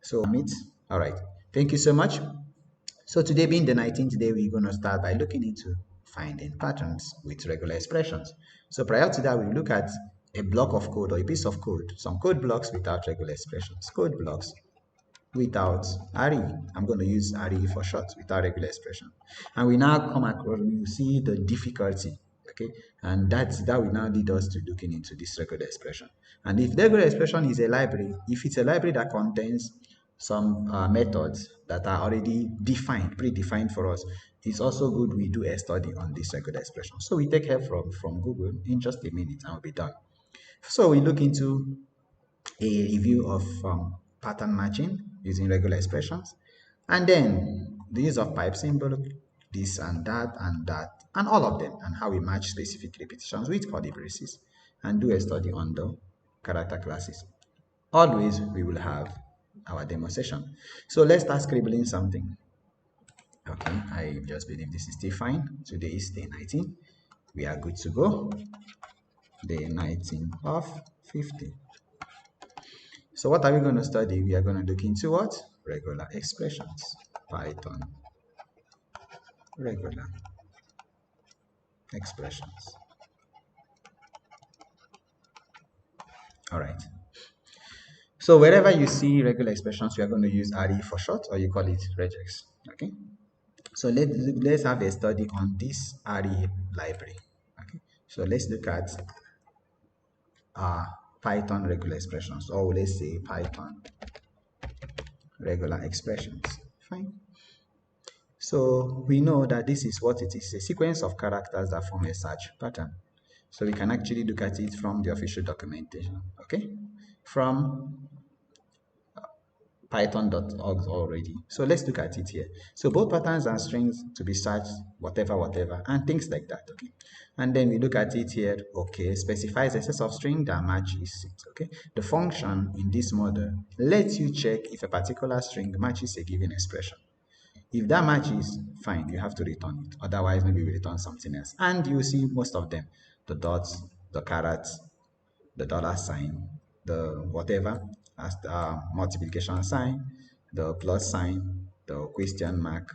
So meet. All right. Thank you so much. So today being the 19th day, we're going to start by looking into finding patterns with regular expressions. So prior to that, we look at a block of code or a piece of code, some code blocks without regular expressions, code blocks without RE. I'm going to use RE for short, without regular expression. And we now come across, you see the difficulty, okay? And that will now lead us to looking into this regular expression. And if the regular expression is a library, if it's a library that contains some methods that are already defined, predefined for us, it's also good we do a study on this regular expression. So we take help from Google in just a minute and we'll be done. So we look into a review of pattern matching using regular expressions, and then the use of pipe symbol, this and that, and all of them, and how we match specific repetitions with curly braces, and do a study on the character classes. Always, we will have our demo session. So let's start scribbling something. Okay, I just believe this is still fine. Today is day 19. We are good to go. Day 19 of 50. So what are we going to study? We are going to look into what? Regular expressions. Python. Regular expressions. All right. So wherever you see regular expressions, you are going to use RE for short, or you call it regex. Okay. So let's have a study on this RE library. Okay. So let's look at Python regular expressions, or let's say Python regular expressions. Fine. So we know that this is what it is, a sequence of characters that form a search pattern. So we can actually look at it from the official documentation, okay? From python.org already. So let's look at it here. So both patterns and strings to be searched, whatever, and things like that, okay? And then we look at it here, okay, specifies a set of string that matches it, okay? The function in this model lets you check if a particular string matches a given expression. If that matches, fine, you have to return it. Otherwise, maybe we return something else. And you see most of them, the dots, the carrots, the dollar sign, the whatever, as the multiplication sign, the plus sign, the question mark,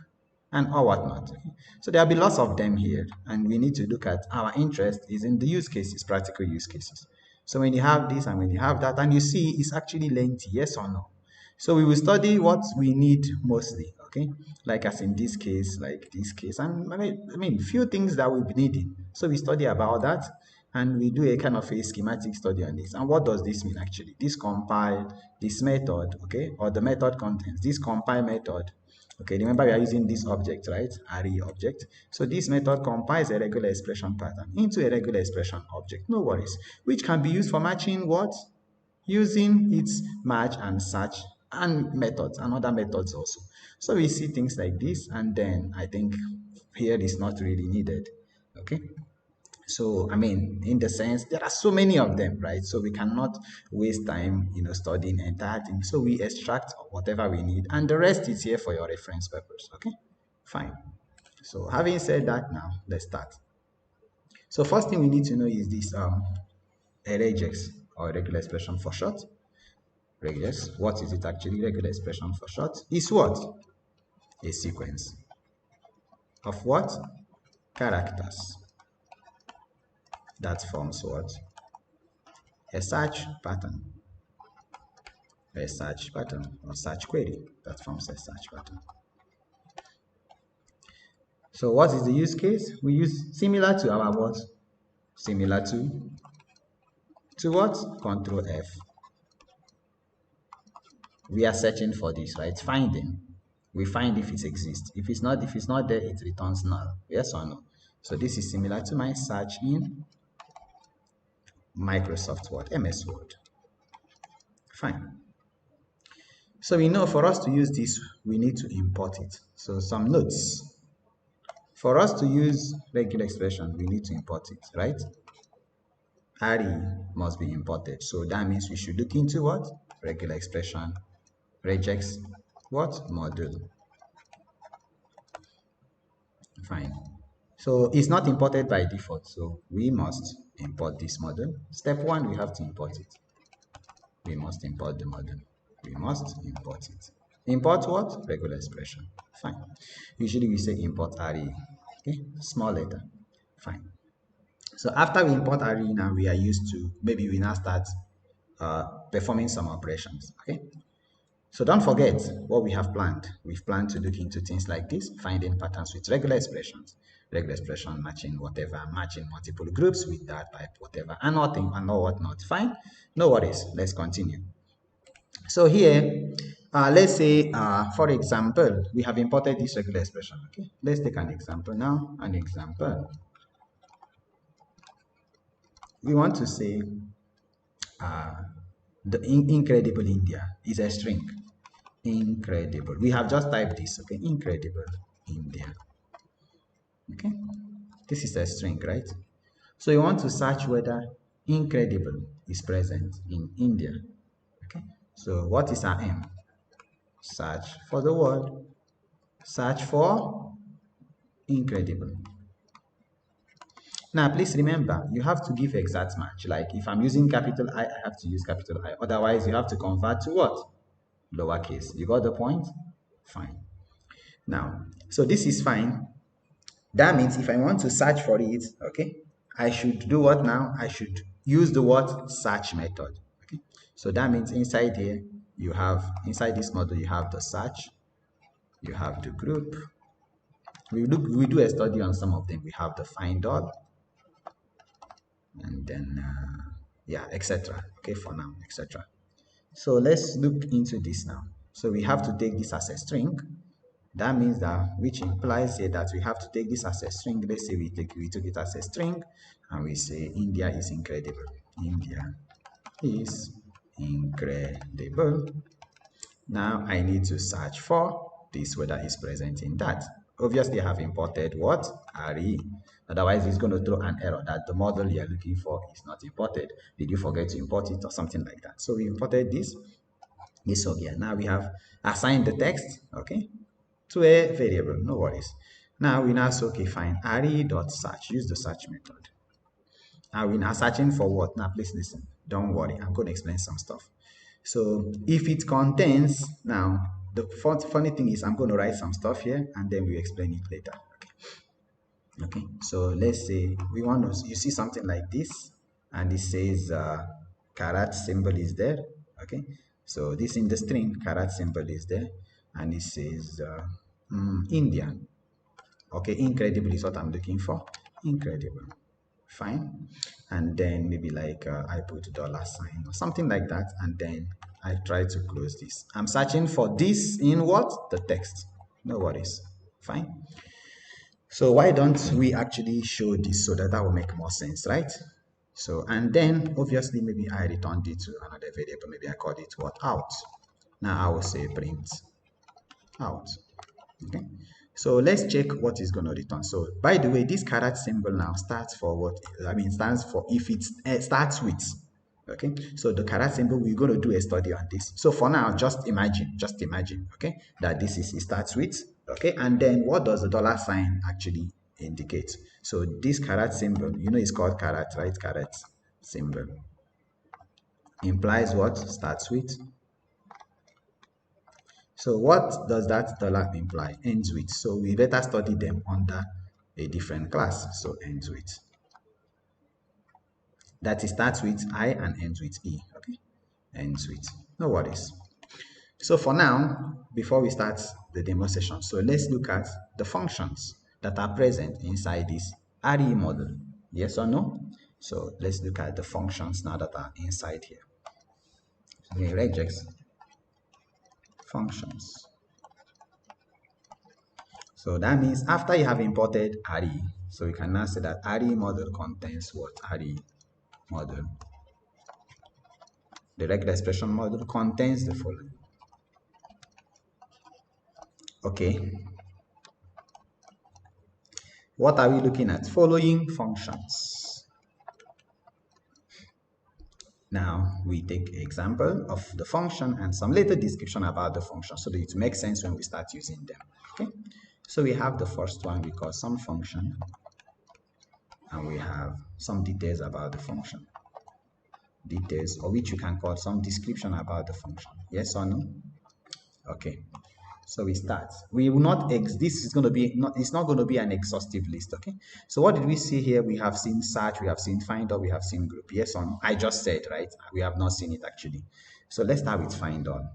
and or whatnot. So there'll be lots of them here, and we need to look at our interest is in the use cases, practical use cases. So when you have this and when you have that, and you see it's actually lengthy, yes or no. So we will study what we need mostly, okay? Like as in this case, like this case, and I mean, few things that we'll be needing. So we study about that, and we do a kind of a schematic study on this. And what does this mean actually? This compile, this method, okay, or the method contents, this compile method. Okay, remember we are using this object, right? Array object. So this method compiles a regular expression pattern into a regular expression object. No worries. Which can be used for matching what? Using its match and search and methods and other methods also. So we see things like this, and then I think here is not really needed. Okay. So I mean, in the sense there are so many of them, right? So we cannot waste time, studying entire thing. So we extract whatever we need, and the rest is here for your reference purpose. Okay, fine. So having said that, now let's start. So first thing we need to know is this a regex, or regular expression for short. Regex, what is it actually? Regular expression for short is what? A sequence of what? Characters that forms what? A search pattern. A search pattern or search query that forms a search pattern. So what is the use case? We use similar to our what? Similar to what? Control F. We are searching for this, right? Finding. We find if it exists. If it's not there, it returns null. Yes or no? So this is similar to my search in Microsoft Word, MS Word. Fine. So we know for us to use this, we need to import it. So some notes. For us to use regular expression, we need to import it, right? RE must be imported. So that means we should look into what? Regular expression, regex, what? Module. Fine. So it's not imported by default. So we must import this module. Step one, we have to import it. We must import the module. We must import it. Import what? Regular expression. Fine. Usually we say import array. Okay, small letter. Fine. So after we import array, now we are used to, maybe we now start performing some operations. Okay. So don't forget what we have planned. We've planned to look into things like this, finding patterns with regular expressions, matching whatever, matching multiple groups with that type, whatever, and nothing, and no whatnot. Fine. No worries. Let's continue. So here, let's say, for example, we have imported this regular expression. Okay, let's take an example now. An example. We want to say the incredible India is a string. Incredible. We have just typed this. Okay, incredible India. Okay, this is a string, right? So you want to search whether incredible is present in India. Okay, so what is our aim? Search for the word. Search for incredible. Now, please remember, you have to give exact match. Like if I'm using capital I have to use capital I. Otherwise, you have to convert to what? Lowercase. You got the point? Fine. Now, so this is fine. That means if I want to search for it, okay, I should do what now? I should use the what? Search method. Okay. So that means inside here, you have, inside this model, you have the search, you have the group. We do a study on some of them. We have the find all, and then yeah, etc. Okay, for now, etc. So let's look into this now. So we have to take this as a string. That means that, which implies here that we have to take this as a string. Let's say we took it as a string, and we say India is incredible. India is incredible. Now I need to search for this, whether it's present in that. Obviously, I have imported what? Array. Otherwise, it's going to throw an error that the model you're looking for is not imported. Did you forget to import it or something like that? So we imported this over here. Now we have assigned the text, okay, to a variable. No worries. Now we now say, okay, fine, array.search. Use the search method. Now we now searching for what? Now please listen. Don't worry. I'm going to explain some stuff. So if it contains, now the funny thing is I'm going to write some stuff here and then we explain it later. Okay, so let's say we want to, you see something like this and it says carat symbol is there. Okay, so this in the string carat symbol is there and it says India. Okay, incredible is what I'm looking for. Incredible. Fine. And then maybe like I put $sign or something like that, and then I try to close this. I'm searching for this in what? The text. No worries. Fine. So why don't we actually show this so that will make more sense, right? So, and then obviously maybe I returned it to another variable. Maybe I called it what? Out. Now I will say print out. Okay. So let's check what is going to return. So by the way, this carat symbol now starts for what? I mean, stands for if it starts with. Okay. So the carat symbol, we're going to do a study on this. So for now, just imagine, okay, that this is, it starts with, okay. And then what does the $sign actually indicate? So this carat symbol, you know, it's called carat, right? Carat symbol implies what? Starts with. So what does that dollar imply? Ends with. So we better study them under a different class. So ends with. That is starts with I and ends with E. Okay. Ends with. No worries. So for now, before we start the demo session, so let's look at the functions that are present inside this array model. Yes or no? So let's look at the functions now that are inside here. So here, regex functions. So that means after you have imported array, so you can now say that array model contains what? Array model. The regular expression model contains the following. Okay. What are we looking at? Following functions. Now we take example of the function and some later description about the function so that it makes sense when we start using them. Okay. So we have the first one we call some function, and we have some details about the function. details, or which you can call some description about the function. Yes or no? Okay. So we start. We will not this is going to be not, it's not going to be an exhaustive list. Okay. So what did we see here? We have seen search, we have seen find all, we have seen group. Yes or no? I just said, right? We have not seen it actually. So let's start with find all.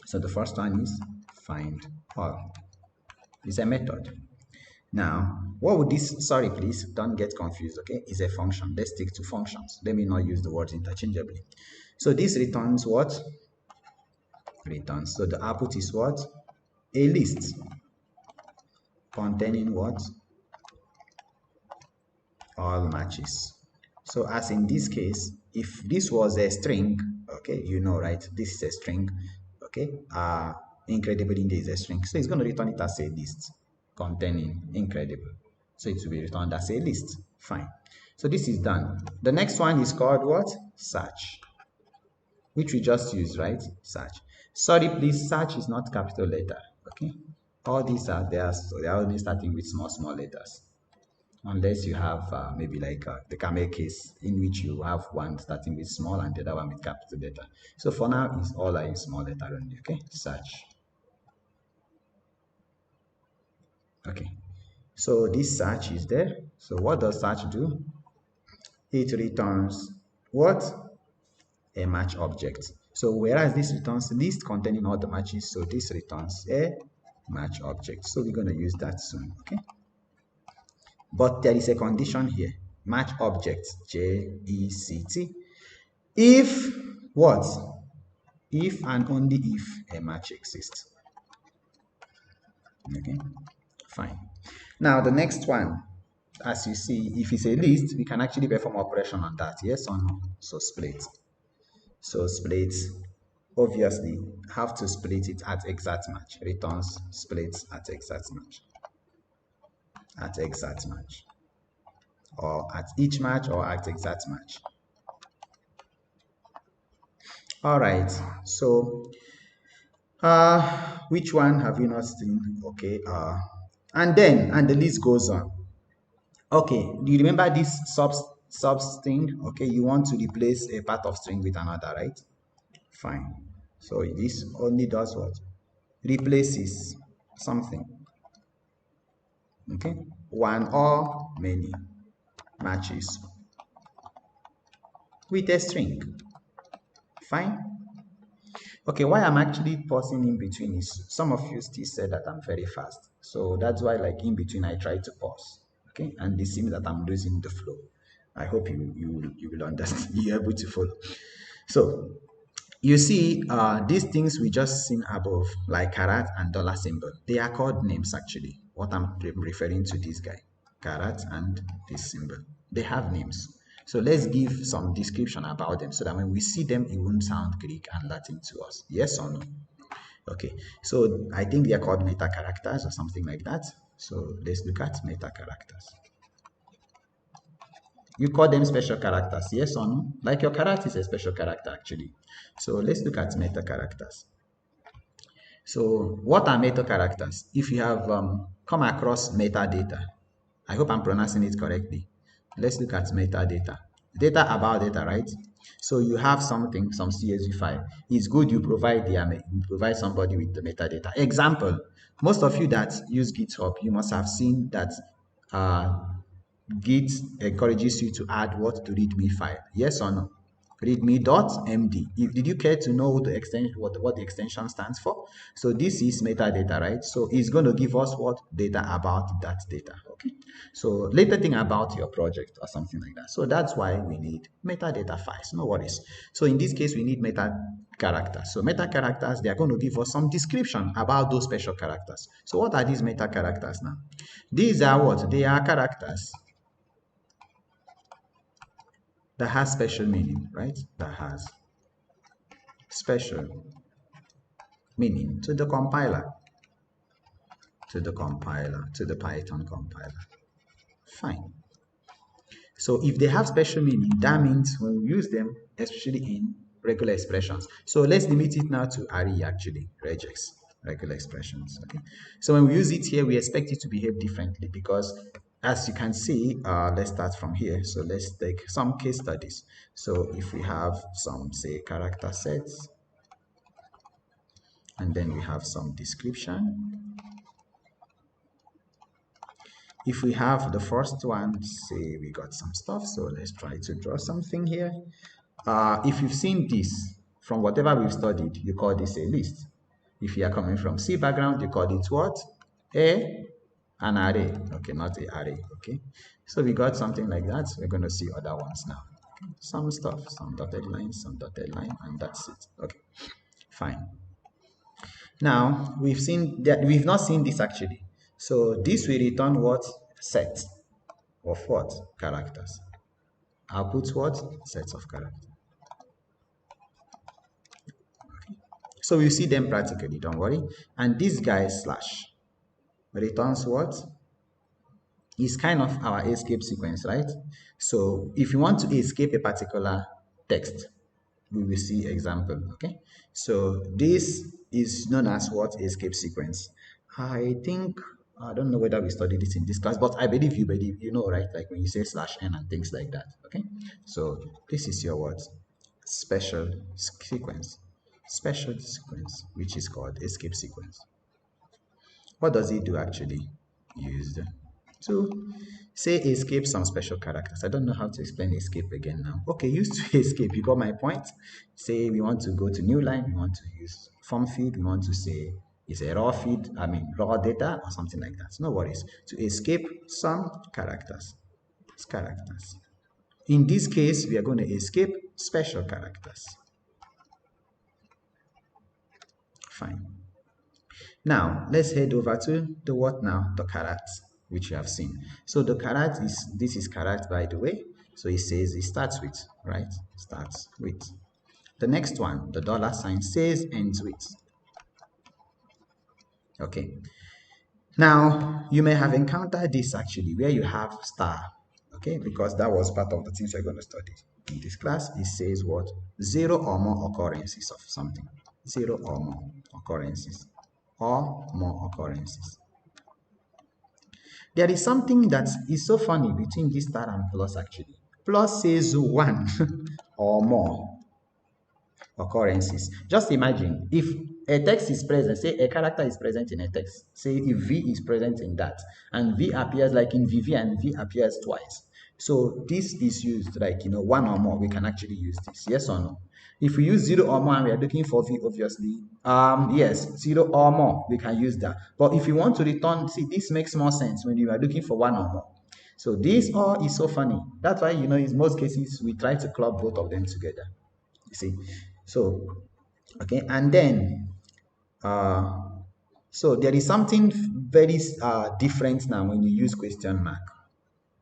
So the first one is find all. It's a method. Now, what would this, sorry, please don't get confused, okay? It's a function. Let's stick to functions. Let me not use the words interchangeably. So this returns what? Returns. So the output is what? A list containing what? All matches. So as in this case, if this was a string, okay, you know, right? This is a string, okay? Incredible int is a string. So it's going to return it as a list containing incredible. So it will be returned as a list. Fine. So this is done. The next one is called what? Search, which we just used, right? Search. Sorry, please, search is not capital letter, okay? All these are there, so they are only starting with small letters. Unless you have maybe like the camel case in which you have one starting with small and the other one with capital letter. So for now, it's all in small letter only, okay? Search. Okay, so this search is there. So what does search do? It returns what? A match object. So whereas this returns list containing all the matches, so this returns a match object. So we're going to use that soon, okay? But there is a condition here. Match object, JECT. If what? If and only if a match exists. Okay, fine. Now the next one, as you see, if it's a list, we can actually perform operation on that. Yes or no? So split. So split, obviously, have to split it at exact match. Returns split at exact match. At exact match. Or at each match or at exact match. All right. So, which one have you not seen? Okay. And the list goes on. Okay. Do you remember this sub string? Okay. You want to replace a part of string with another, right? Fine. So this only does what? Replaces something. Okay. One or many matches with a string. Fine. Okay, why I'm actually pausing in between is some of you still said that I'm very fast. So that's why like in between I try to pause. Okay, and it seems that I'm losing the flow. I hope you will understand. You're able to follow. So you see these things we just seen above, like carat and dollar symbol, they are called names actually. What I'm referring to this guy, carat and this symbol, they have names. So let's give some description about them so that when we see them, it won't sound Greek and Latin to us. Yes or no? Okay, so I think they are called meta characters or something like that. So let's look at meta characters. You call them special characters, yes or no? Like your character is a special character actually. So let's look at meta characters. So what are meta characters? If you have come across metadata, I hope I'm pronouncing it correctly. Let's look at metadata. Data about data, right? So you have something, some CSV file. It's good you provide somebody with the metadata. Example, most of you that use GitHub, you must have seen that Git encourages you to add what to readme file. Yes or no? readme.md. Did you care to know the extension, what the extension stands for? So this is metadata, right? So it's going to give us what data about that data. Okay. So later thing about your project or something like that. So that's why we need metadata files. No worries. So in this case, we need meta characters. So meta characters, they are going to give us some description about those special characters. So what are these meta characters now? These are what? They are characters that has special meaning, right? That has special meaning to the compiler, to the Python compiler. Fine. So if they have special meaning, that means when we use them, especially in regular expressions. So let's limit it now to array actually, regex, regular expressions. Okay. So when we use it here, we expect it to behave differently because as you can see, let's start from here. So let's take some case studies. So if we have some, say, character sets, and then we have some description. If we have the first one, say we got some stuff, so let's try to draw something here. If you've seen this from whatever we've studied, you call this a list. If you are coming from C background, you call it what? An array. Okay, not a array. Okay, so we got something like that. We're going to see other ones now. Okay. Some stuff, some dotted lines, and that's it. Okay, fine. Now we've seen that we've not seen this actually. So this will return what? Set of what? Characters. Output what? Sets of characters. So we see them practically, don't worry. And this guy slash returns what? Is kind of our escape sequence, right? So if you want to escape a particular text, we will see example. Okay, so this is known as what? Escape sequence. I think I don't know whether we studied it in this class, but I believe you know, right? Like when you say slash n and things like that. Okay, so this is your what? Special sequence. Special sequence, which is called escape sequence. What does it do actually? Used to say escape some special characters. I don't know how to explain escape again now. Okay, used to escape. You got my point. Say we want to go to new line, we want to use form feed, we want to say it's a raw feed, raw data or something like that. No worries. To escape some characters. It's characters. In this case, we are going to escape special characters. Fine. Now, let's head over to the what now? The carat, which you have seen. So the carat this is carat, by the way. So it says it starts with, right? Starts with. The next one, the dollar sign, says ends with. Okay. Now, you may have encountered this actually, where you have star, okay? Because that was part of the things we're going to study in this class. It says what? 0 or more occurrences of something. 0 or more occurrences. Or more occurrences. There is something that is so funny between this star and plus actually. Plus says 1 or more occurrences. Just imagine if a text is present, say a character is present in a text, say if V is present in that, and V appears like in VV and V appears twice. So this is used like, 1 or more, we can actually use this, yes or no? If we use 0 or more and we are looking for V, obviously, yes, 0 or more, we can use that. But if you want to return, see, this makes more sense when you are looking for 1 or more. So this or is so funny. That's why, in most cases, we try to club both of them together. You see? So, okay, and then, so there is something very different now when you use question mark.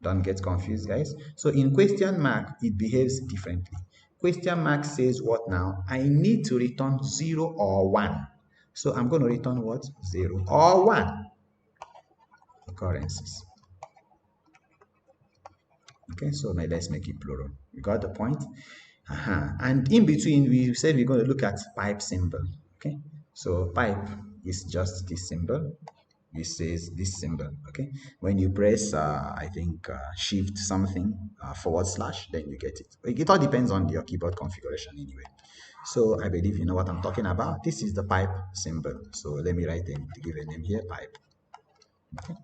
Don't get confused, guys. So in question mark, it behaves differently. Question mark says what now? I need to return 0 or 1. So I'm going to return what? 0 or 1 occurrences. Okay, so now let's make it plural. You got the point? And in between, we said we're going to look at pipe symbol. Okay, so pipe is just this symbol. It says this symbol. Okay, when you press I think shift something /, then you get it. It all depends on your keyboard configuration anyway. So I believe you know what I'm talking about. This is the pipe symbol. So let me write in to give a name here, pipe. Okay,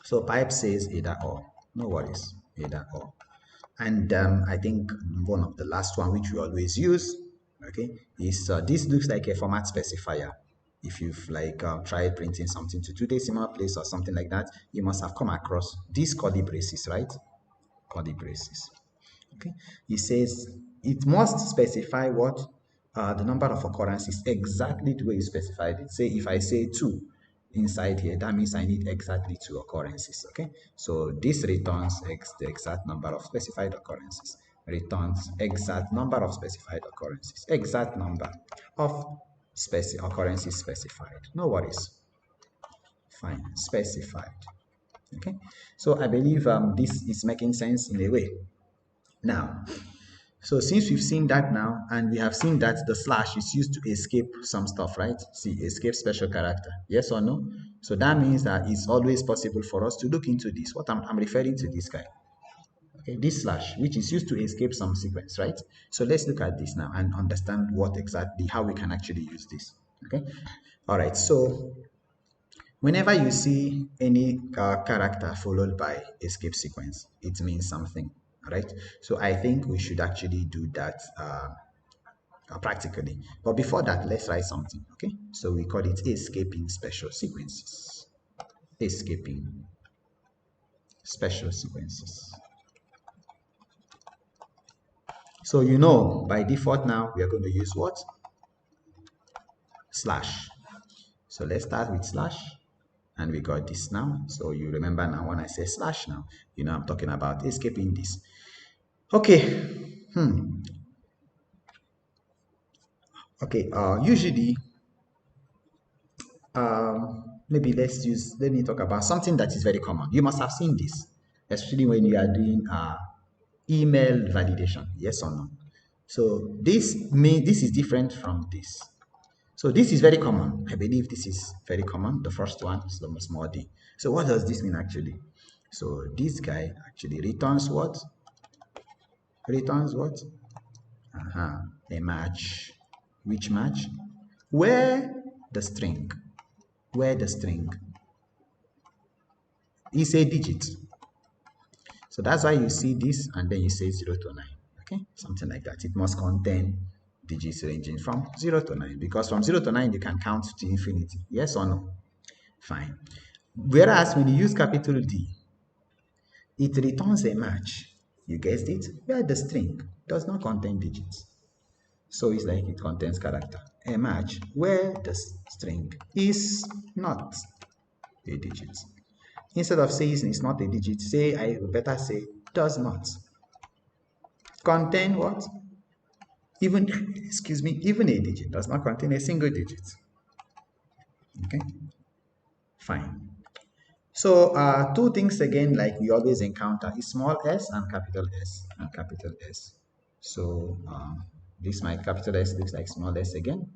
so pipe says either or. No worries, either or. And I think one of the last one which we always use, okay, is this looks like a format specifier. If you've like tried printing something to 2 decimal place or something like that, you must have come across these curly braces, right? Curly braces. Okay, it says it must specify what the number of occurrences exactly the way you specified it. Say if I say 2 inside here, that means I need exactly 2 occurrences. Okay, so this returns the exact number of specified occurrences, returns exact number of specified occurrences, exact number of occurrences specified. No worries. Fine, specified. Okay, so I believe this is making sense in a way. Now, So since we've seen that now, and we have seen that the slash is used to escape some stuff, right? See, escape special character. Yes or no? So that means that it's always possible for us to look into this. What I'm referring to this guy. Okay, this slash, which is used to escape some sequence, right? So let's look at this now and understand what exactly, how we can actually use this. Okay. All right. So whenever you see any character followed by escape sequence, it means something, right? So I think we should actually do that practically. But before that, let's write something, okay? So we call it escaping special sequences. Escaping special sequences. So you know, by default now, we are going to use what? Slash. So let's start with slash. And we got this now. So you remember now when I say slash now, you know I'm talking about escaping this. Okay. Okay, usually, maybe let me talk about something that is very common. You must have seen this, especially when you are doing email validation, yes or no? So this is different from this. So this is very common. I believe this is very common. The first one is the small d. So what does this mean actually? So this guy actually returns what? Returns what? A match. Which match? Where the string, where the string is a digit. So that's why you see this and then you say 0 to 9. Okay, something like that. It must contain digits ranging from 0 to 9 because from 0 to 9 you can count to infinity. Yes or no? Fine. Whereas when you use capital D, it returns a match. You guessed it, where the string does not contain digits. So it's like it contains character. A match where the string is not a digit. Instead of saying it's not a digit, I better say does not contain what? Even, excuse me, even a digit does not contain a single digit. Okay, fine. So two things again, like we always encounter, is small s and capital S and capital S. So this my capital S looks like small s again.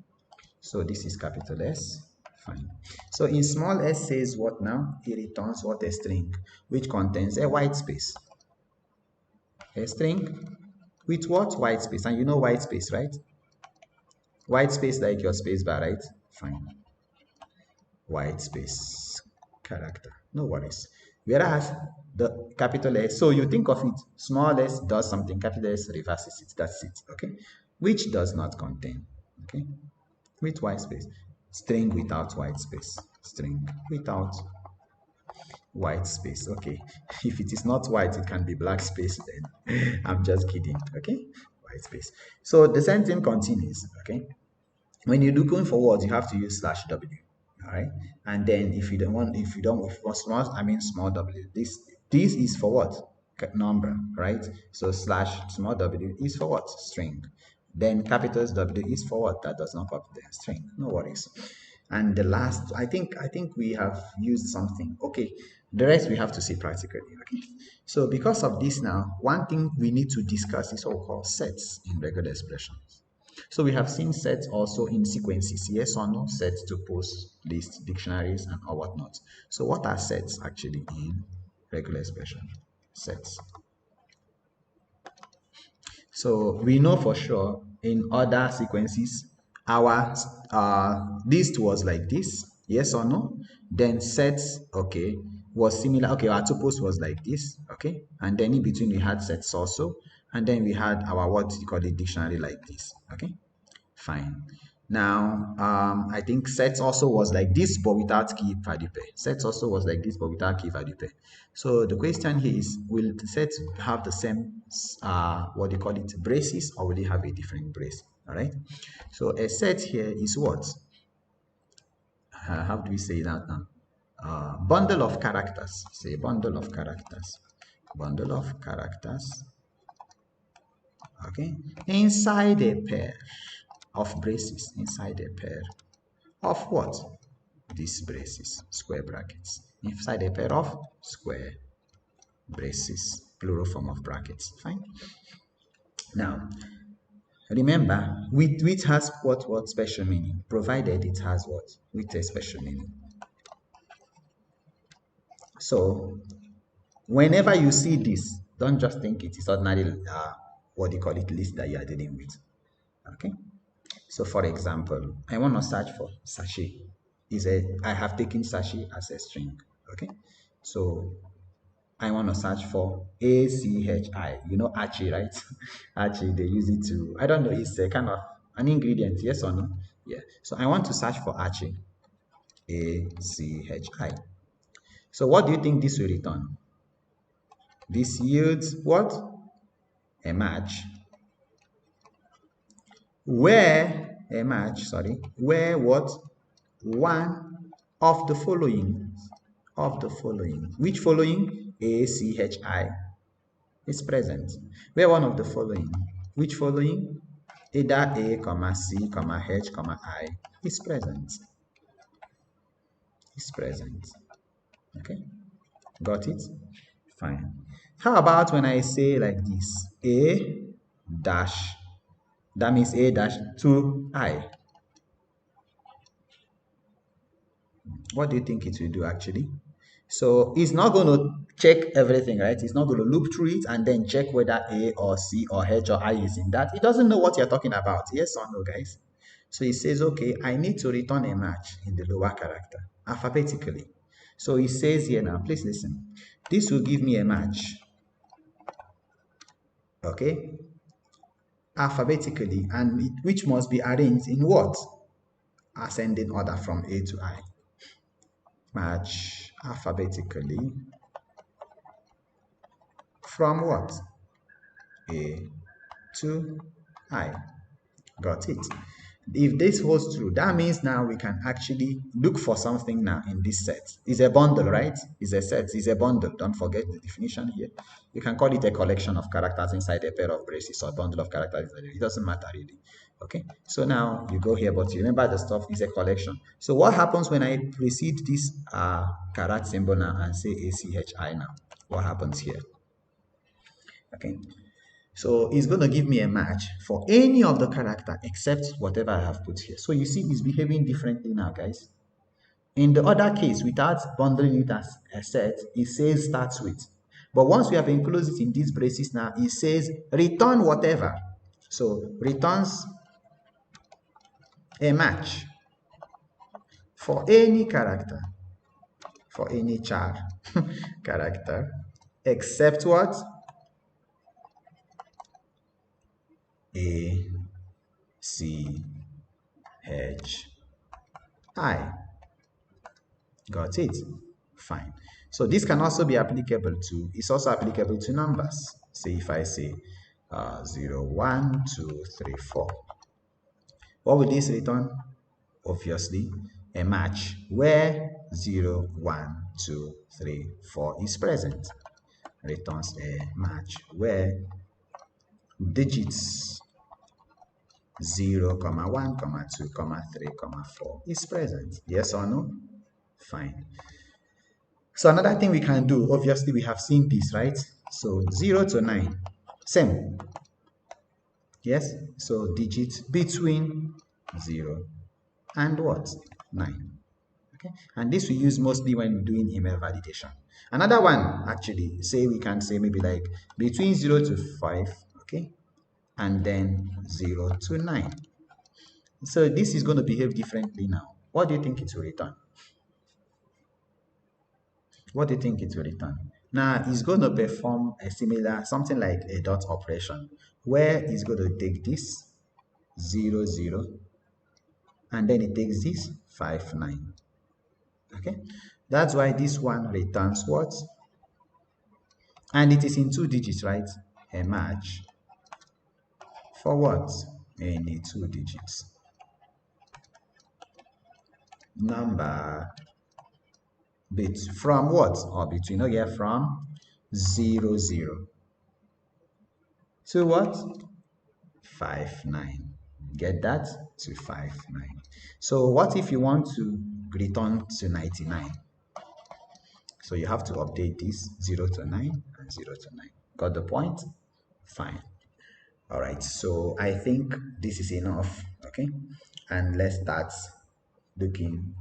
So this is capital S. Fine. So in small s says what now? It returns what? A string which contains a white space. A string with what? White space. And you know white space, right? White space like your space bar, right? Fine. White space character. No worries. Whereas the capital S, so you think of it, small s does something, capital S reverses it. That's it. Okay. Which does not contain. Okay. With white space. String without white space. String without white space. Okay. If it is not white, it can be black space then. I'm just kidding. Okay. White space. So the same thing continues. Okay. When you're looking for words, you have to use /w. All right. And then if you want small, I mean small w, this is for what? Number, right? So slash small w is for what? String. Then capitals W is for what? That does not contain string. No worries. And the last, I think we have used something. Okay, the rest we have to see practically. Okay. So because of this now, one thing we need to discuss is what we call sets in regular expressions. So we have seen sets also in sequences, yes or no? Sets to post, lists, dictionaries, and or whatnot. So what are sets actually in regular expression? Sets. So we know for sure in other sequences, our list was like this, yes or no? Then sets, okay, was similar. Okay, our tuples was like this, okay, and then in between we had sets also, and then we had our what you call it dictionary like this, okay. Fine. Now, I think sets also was like this, but without key value pair. Sets also was like this, but without key value pair. So the question here is, will the sets have the same, what do you call it, braces, or will they have a different brace? All right. So a set here is what? How do we say that now? Bundle of characters. Say bundle of characters. Bundle of characters. Okay. Inside a pair of braces, inside a pair of what? These braces, square brackets, inside a pair of square braces, plural form of brackets. Fine. Now, remember, with has what special meaning, provided it has what? With a special meaning. So, whenever you see this, don't just think it is ordinary, what do you call it, list that you are dealing with. Okay? So, for example, I want to search for sachet. I have taken sachet as a string. Okay? So, I want to search for ACHI. You know Archie, right? Archie, they use it to, I don't know, it's a kind of an ingredient, yes or no? Yeah. So I want to search for Archie. ACHI. So what do you think this will return? This yields what? A match. Where what? One of the following. Which following? ACHI is present. Where one of the following. Which following? Either A, comma C, comma H, comma I is present. Is present. Okay? Got it? Fine. How about when I say like this? A dash. That means A dash to I. What do you think it will do actually? So it's not going to check everything, right? It's not going to loop through it and then check whether A or C or H or I is in that. It doesn't know what you're talking about. Yes or no, guys? So it says, okay, I need to return a match in the lower character alphabetically. So it says here now, please listen. This will give me a match, okay, alphabetically, and which must be arranged in what? Ascending order from A to I. Match alphabetically from what? A to I. Got it. If this holds true, that means now we can actually look for something now in this set. It's a bundle, right? It's a set, it's a bundle. Don't forget the definition here. You can call it a collection of characters inside a pair of braces or a bundle of characters. It doesn't matter really. Okay, so now you go here, but you remember the stuff is a collection. So what happens when I precede this carat symbol now and say ACHI now? What happens here? Okay, so it's going to give me a match for any of the character except whatever I have put here. So you see it's behaving differently now, guys. In the other case, without bundling it as a set, it says starts with. But once we have enclosed it in these braces now, it says return whatever. So returns a match for any character, for any char character, except what? A, C, H, I. Got it? Fine. So this can also be applicable to, it's also applicable to numbers. Say if I say 0, 1, 2, 3, 4. What will this return? Obviously, a match where 0, 1, 2, 3, 4 is present. Returns a match where digits 0, 1, 2, 3, 4 is present. Yes or no? Fine. So another thing we can do, obviously we have seen this, right? So 0 to 9, same. Yes, so digits between 0 and what? 9. Okay, and this we use mostly when doing email validation. Another one, actually, say we can say maybe like between 0 to 5, okay, and then 0 to 9. So this is going to behave differently now. What do you think it will return? What do you think it will return? Now, it's going to perform a similar, something like a dot operation, where it's going to take this 0, 0, and then it takes this 5, 9. Okay, that's why this one returns what? And it is in 2 digits, right? A match for what? Any 2 digits. Number bit from what? Or between, okay, from 0, 0 to what? 5, 9. Get that? To 5, 9. So what if you want to return to 99? So you have to update this 0 to 9 and 0 to 9. Got the point? Fine. All right, so I think this is enough. Okay, and let's start looking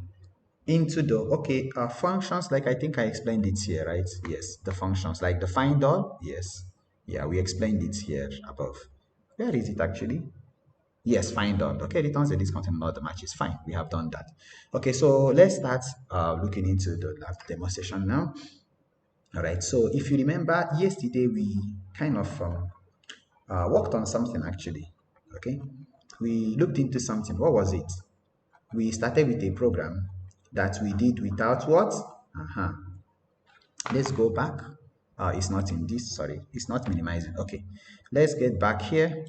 into the functions. Like I think I explained it here, right? Yes, the functions like the find all. Yes, yeah, we explained it here above. Where is it actually? Yes, find all. Okay, returns a discount and not the matches. Fine, we have done that. Okay, so let's start looking into the last demonstration now. All right, so if you remember, yesterday we kind of worked on something actually. Okay, we looked into something. What was it? We started with a program that we did without what? Uh-huh. Let's go back. It's not in this, sorry, it's not minimizing. Okay, let's get back here.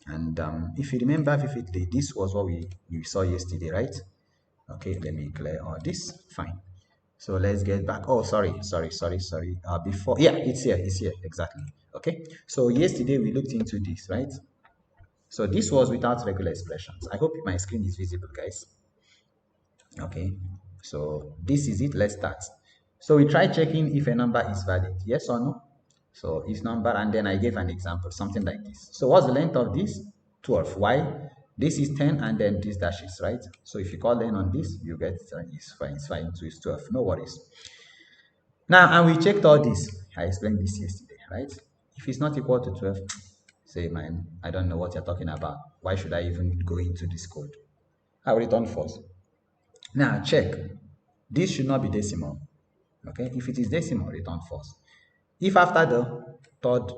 And if you remember vividly, this was what we saw yesterday, right? Okay, let me clear all this. Fine. So let's get back. Oh, sorry. Before, yeah, it's here, exactly. Okay, so yesterday we looked into this, right? So this was without regular expressions. I hope my screen is visible, guys. Okay, so this is it. Let's start. So we try checking if a number is valid, yes or no. So if number, and then I gave an example, something like this. So what's the length of this? 12. Why? This is 10 and then this dash is, right? So if you call in on this, you get it's fine. So it's 12, no worries. Now, and we checked all this. I explained this yesterday, right? If it's not equal to 12, say, man, I don't know what you're talking about. Why should I even go into this code? I will return false. Now, check. This should not be decimal. Okay, if it is decimal, return false. If after the third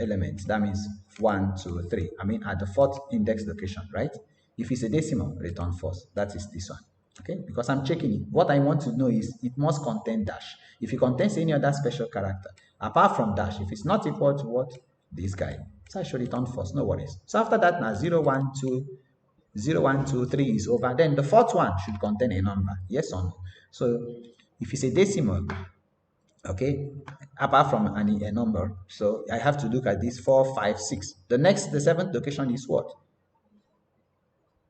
element, that means 1, 2, 3, I mean at the fourth index location, right? If it's a decimal, return false. That is this one. Okay, because I'm checking it. What I want to know is it must contain dash. If it contains any other special character, apart from dash, if it's not equal to what? This guy. So I should return false, no worries. So after that, now 0, 1, 2, 0, 1, 2, 3 is over. Then the fourth one should contain a number, yes or no? So if it's a decimal, okay, apart from a number, so I have to look at this 4, 5, 6. The seventh location is what?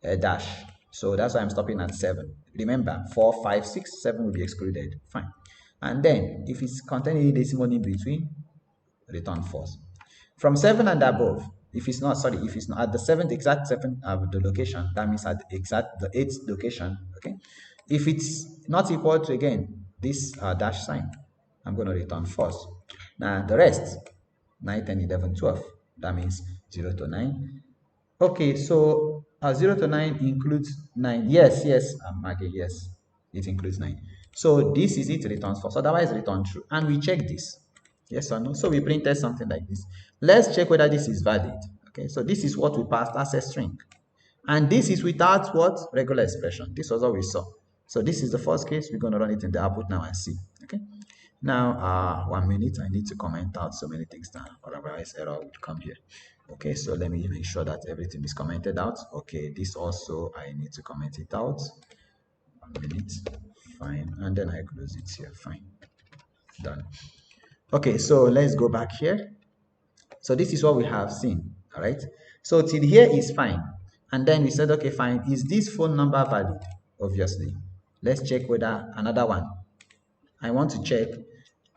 A dash. So that's why I'm stopping at 7. Remember, 4, 5, 6, 7 will be excluded. Fine. And then if it's containing a decimal in between, return false. From 7 and above, if it's not at the exact seventh the location, that means at the 8th location, okay? If it's not equal to, again, this dash sign, I'm going to return false. Now the rest, 9, 10, 11, 12, that means 0 to 9. Okay, so 0 to 9 includes 9. Yes, okay, yes, it includes 9. So this is it, returns false. Otherwise, return true. And we check this. Yes or no? So we printed something like this. Let's check whether this is valid. Okay, so this is what we passed as a string. And this is without what? Regular expression. This was what we saw. So this is the first case. We're going to run it in the output now and see. Okay. Now, 1 minute. I need to comment out so many things now, otherwise error would come here. Okay, so let me make sure that everything is commented out. Okay, this also I need to comment it out. 1 minute. Fine. And then I close it here. Fine. Done. Okay, so let's go back here. So this is what we have seen. All right. So till here is fine. And then we said, okay, fine. Is this phone number valid? Obviously. Let's check whether another one. I want to check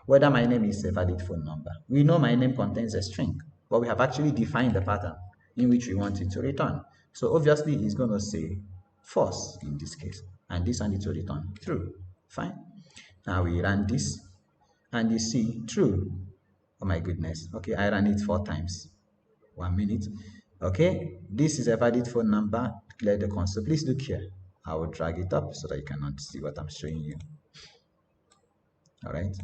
whether my name is a valid phone number. We know my name contains a string, but we have actually defined the pattern in which we want it to return. So obviously it's going to say false in this case, and this one needs to return true. Fine. Now we run this, and you see true. Oh my goodness. Okay, I ran it 4 times. 1 minute. Okay, this is a valid phone number. Clear the console. Please look here. I will drag it up so that you cannot see what I'm showing you. All right.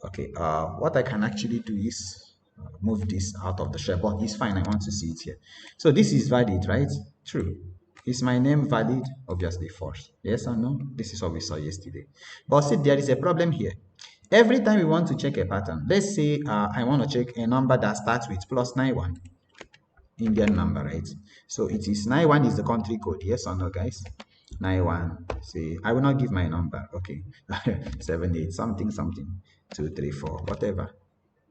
Okay, what I can actually do is move this out of the shell, but it's fine. I want to see it here. So this is valid, right? True. Is my name valid? Obviously false. Yes or no? This is what we saw yesterday. But see, there is a problem here. Every time we want to check a pattern, let's say I want to check a number that starts with +91, Indian number, right? So it is 91 is the country code. Yes or no, guys? 91. Say I will not give my number. Okay, 78 something 2 3 4 whatever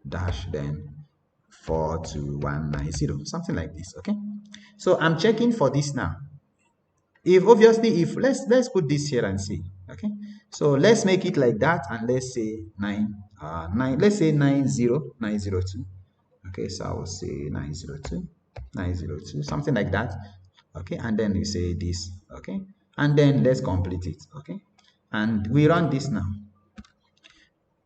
dash then 42190 something like this. Okay, so I'm checking for this now. If obviously if let's put this here and see. Okay, so let's make it like that, and let's say 9 let's say 90902. Okay, so I will say 902, 902, something like that. Okay, and then you say this. Okay, and then let's complete it. Okay, and we run this now.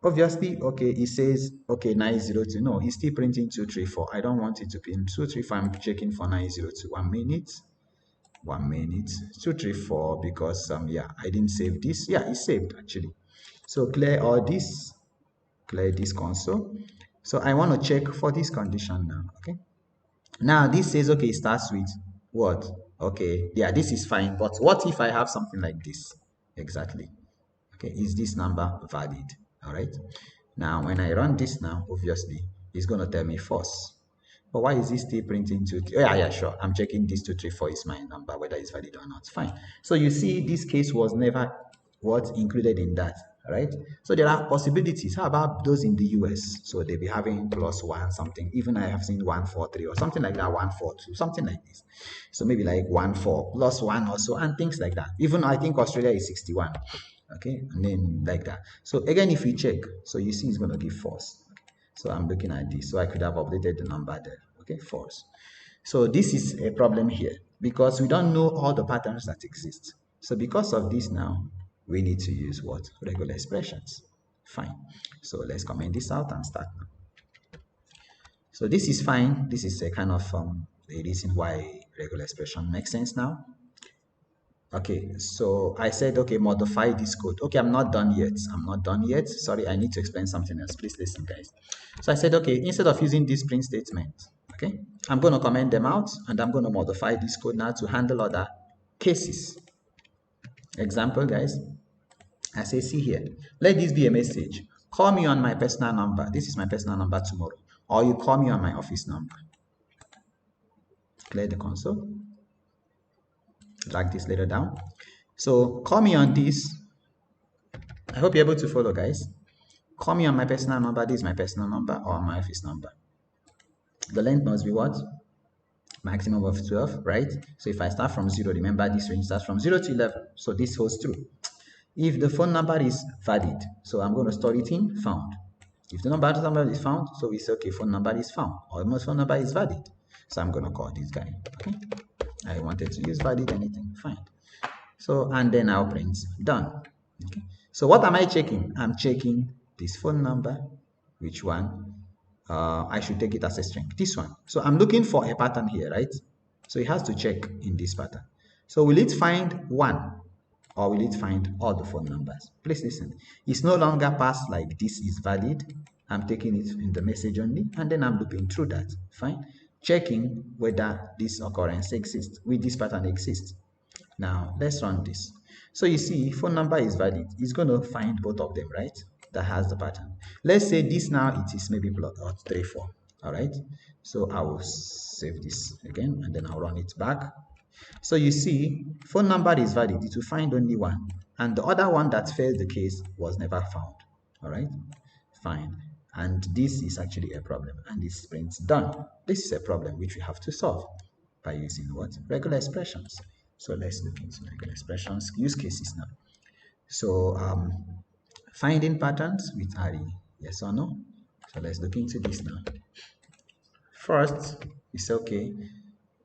Obviously, okay, it says okay 902. No, it's still printing 234. I don't want it to print 234. I'm checking for 902. 1 minute. 1 minute. 234 because yeah, I didn't save this. Yeah, it's saved actually. So clear all this, clear this console. So I want to check for this condition now. Okay. Now this says okay, it starts with what? Okay, yeah, this is fine. But what if I have something like this? Exactly. Okay, is this number valid? All right. Now when I run this now, obviously it's going to tell me false. But why is this still printing two? Oh, yeah, sure. I'm checking this 234 is my number, whether it's valid or not. Fine. So you see, this case was never what included in that. All right. So there are possibilities. How about those in the US? So they'll be having +1 something. Even I have seen 143 or something like that, 142, something like this. So maybe like 14 +1 or so, and things like that. Even I think Australia is 61. Okay, and then like that. So again, if you check, so you see it's going to give false. So I'm looking at this. So I could have updated the number there. Okay, false. So this is a problem here because we don't know all the patterns that exist. So because of this now, we need to use what? Regular expressions. Fine. So let's comment this out and start now. So this is fine. This is a kind of a reason why regular expression makes sense now. Okay, so I said, okay, modify this code. Okay, I'm not done yet. I'm not done yet. Sorry, I need to explain something else. Please listen, guys. So I said, okay, instead of using this print statement, okay, I'm going to comment them out and I'm going to modify this code now to handle other cases. Example, guys, I say, see here, let this be a message. Call me on my personal number. This is my personal number tomorrow. Or you call me on my office number. Clear the console. Drag this later down. So call me on this. I hope you're able to follow, guys. Call me on my personal number. This is my personal number or my office number. The length must be what? Maximum of 12, right? So if I start from 0, remember this range starts from 0 to 11. So this holds true. If the phone number is valid, so I'm going to store it in found. If the number is found, so we say, okay, phone number is found, or most phone number is valid. So I'm going to call this guy. Okay. I wanted to use valid anything, fine. So, and then I'll print done. Okay. So what am I checking? I'm checking this phone number, which one? I should take it as a string, this one. So I'm looking for a pattern here, right? So it has to check in this pattern. So will it find one or will it find all the phone numbers? Please listen. It's no longer passed like this is valid. I'm taking it in the message only and then I'm looping through that. Fine. Checking whether this occurrence exists, will this pattern exist. Now let's run this. So you see, phone number is valid. It's going to find both of them, right? That has the pattern. Let's say this now it is maybe plot or 3, 4. All right. So I will save this again and then I'll run it back. So you see, phone number is valid. It will find only one, and the other one that failed the case was never found. All right. Fine. And this is actually a problem, and this prints done. This is a problem which we have to solve by using what? Regular expressions. So let's look into regular expressions use cases now. So finding patterns with array, yes or no? So let's look into this now. First, it's okay.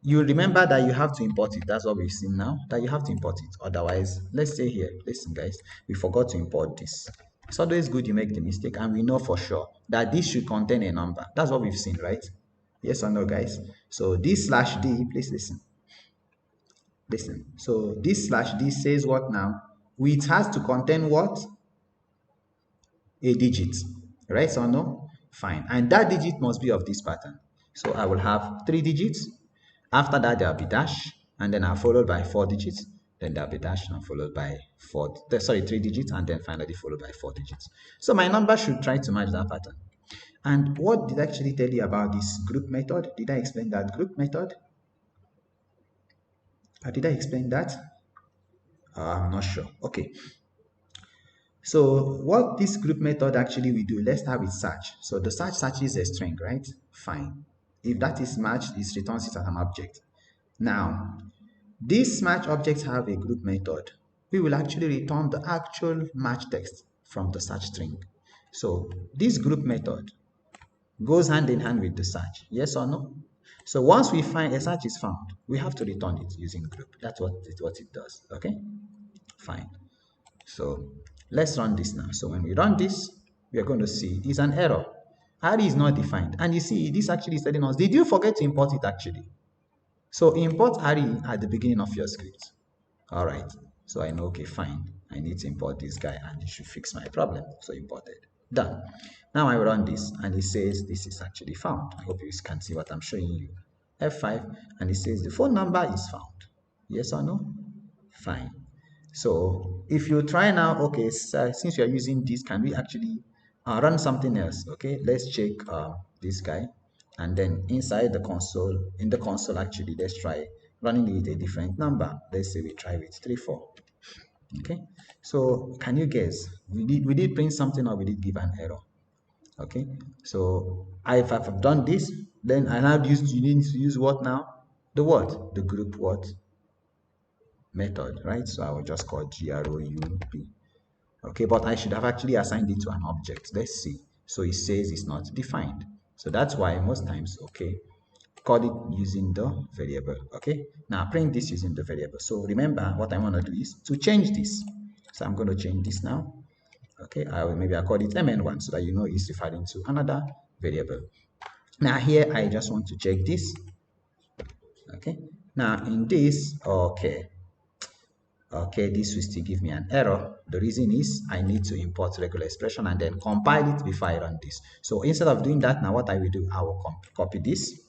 You remember that you have to import it. That's what we've seen now, that you have to import it. Otherwise, let's say here, listen guys, we forgot to import this. It's always good you make the mistake and we know for sure that this should contain a number. That's what we've seen, right? Yes or no, guys? So this /d, please listen. Listen. So this /d says what now? It has to contain what? A digit, right or no? Fine. And that digit must be of this pattern. So I will have 3 digits. After that, there'll be dash, and then I'll followed by 4 digits. Then there'll be dash and followed by 3 digits, and then finally followed by 4 digits. So my number should try to match that pattern. And what did I actually tell you about this group method? Did I explain that group method? Did I explain that? I'm not sure. Okay. So what this group method actually will do, let's start with search. So the searches a string, right? Fine. If that is matched, it returns it as an object. Now, these match objects have a group method. We will actually return the actual match text from the search string. So this group method goes hand in hand with the search. Yes or no? So once we find a search is found, we have to return it using group. That's what it does. Okay, fine. So let's run this now. So when we run this, we are going to see is an error. Array is not defined. And you see, this actually is telling us, did you forget to import it actually? So import array at the beginning of your script. All right. So I know, okay, fine. I need to import this guy and it should fix my problem. So imported. Done. Now I run this and it says this is actually found. I hope you can see what I'm showing you. F5 and it says the phone number is found. Yes or no? Fine. So if you try now, okay, so since you are using this, can we actually run something else? Okay, let's check this guy, and then inside the console, in the console actually, let's try running it with a different number. Let's say we try with 34. Okay, so can you guess? We did print something or we did give an error? Okay, so if I've done this, then I now you need to use what now? The what? The group what? Method, right? So I will just call group. Okay, but I should have actually assigned it to an object. Let's see. So it says it's not defined. So that's why most times, okay, call it using the variable. Okay, now print this using the variable. So remember what I want to do is to change this. So I'm going to change this now. Okay, maybe I call it mn1 so that you know it's referring to another variable. Now here I just want to check this. Okay, now in this, okay, this will still give me an error. The reason is I need to import regular expression and then compile it before I run this. So instead of doing that, now what I will do, I will copy this,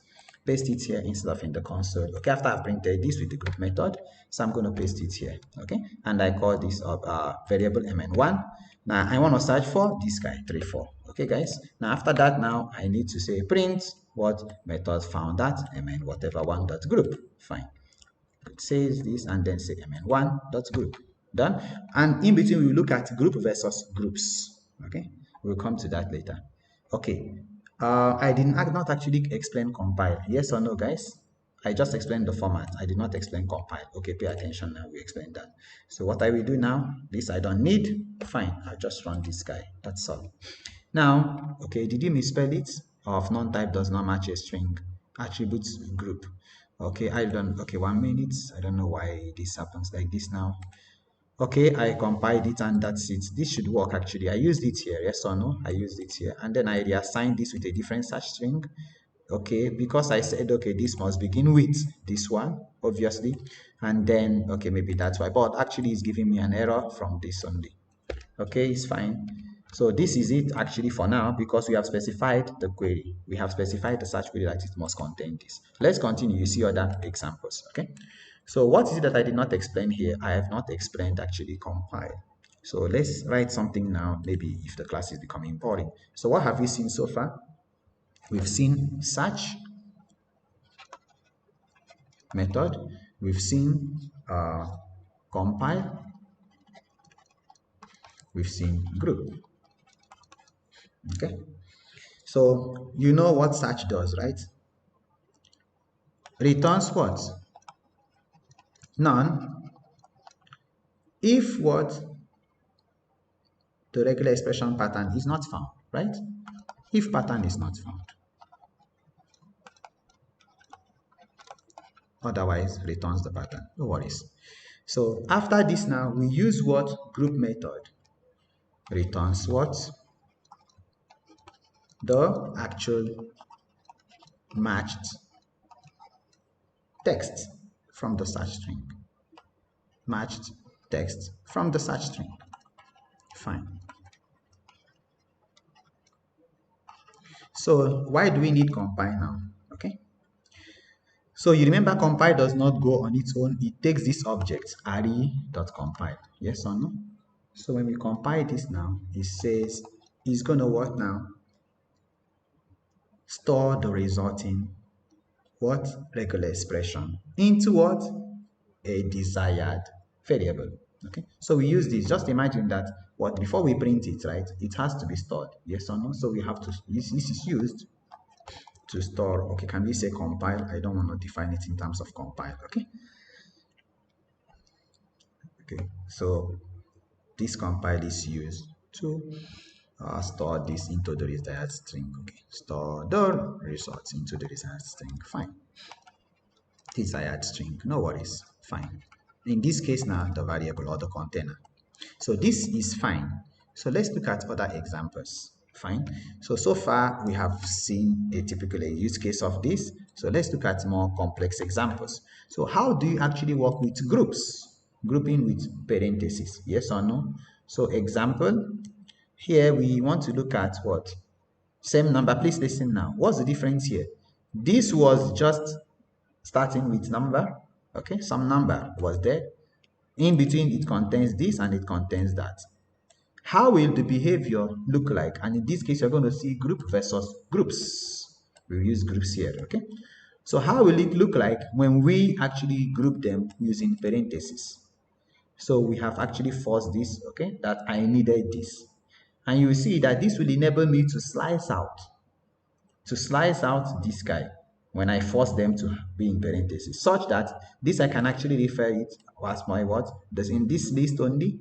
paste it here instead of in the console. Okay, after I've printed this with the group method, so I'm going to paste it here. Okay, and I call this variable mn1. Now I want to search for this guy 34. Okay, guys. Now after that, now I need to say print what method found that mn whatever one dot group. Fine. It says this and then say mn1 dot group. Done. And in between we look at group versus groups. Okay, we'll come to that later. Okay, I did not actually explain compile. Yes or no, guys? I just explained the format. I did not explain compile. Okay, pay attention now. We explained that. So what I will do now, this I don't need. Fine, I'll just run this guy. That's all. Now, okay, did you misspell it? Of non-type does not match a string attributes group. Okay, I don't, okay, 1 minute. I don't know why this happens like this now. Okay, I compiled it and that's it. This should work actually. I used it here, yes or no? I used it here. And then I reassigned this with a different search string. Okay, because I said, okay, this must begin with this one, obviously. And then, okay, maybe that's why. But actually, it's giving me an error from this only. Okay, it's fine. So this is it actually for now because we have specified the query. We have specified the search query that it must contain this. Let's continue. You see other examples. Okay. So what is it that I did not explain here? I have not explained actually compile. So let's write something now, maybe if the class is becoming boring. So what have we seen so far? We've seen search method. We've seen compile. We've seen group. Okay. So you know what search does, right? Returns what? None. If what? The regular expression pattern is not found, right? If pattern is not found. Otherwise, returns the pattern. No worries. So after this now, we use what? Group method. Returns what? The actual matched text from the search string. Matched text from the search string. Fine. So why do we need compile now? Okay. So you remember compile does not go on its own. It takes this object, array.compile. Yes or no? So when we compile this now, it says it's going to what now? Store the resulting what? Regular expression into what? A desired variable. Okay. So we use this. Just imagine that what before we print it, right? It has to be stored. Yes or no? So we have to, this is used to store. Okay, can we say compile? I don't want to define it in terms of compile. Okay. Okay, so this compile is used to store this into the desired string. Okay, store the results into the desired string. Fine. Desired string, no worries. Fine. In this case now, the variable or the container. So this is fine. So let's look at other examples. Fine. So far we have seen a typical use case of this. So let's look at more complex examples. So how do you actually work with groups? Grouping with parentheses, yes or no? So example, here we want to look at what? Same number. Please listen now. What's the difference here? This was just starting with number. Okay, some number was there. In between, it contains this and it contains that. How will the behavior look like? And in this case, you're going to see group versus groups. We use groups here, okay? So how will it look like when we actually group them using parentheses? So we have actually forced this, okay, that I needed this. And you will see that this will enable me to slice out this guy when I force them to be in parentheses, such that this I can actually refer it as my what? Does in this list only,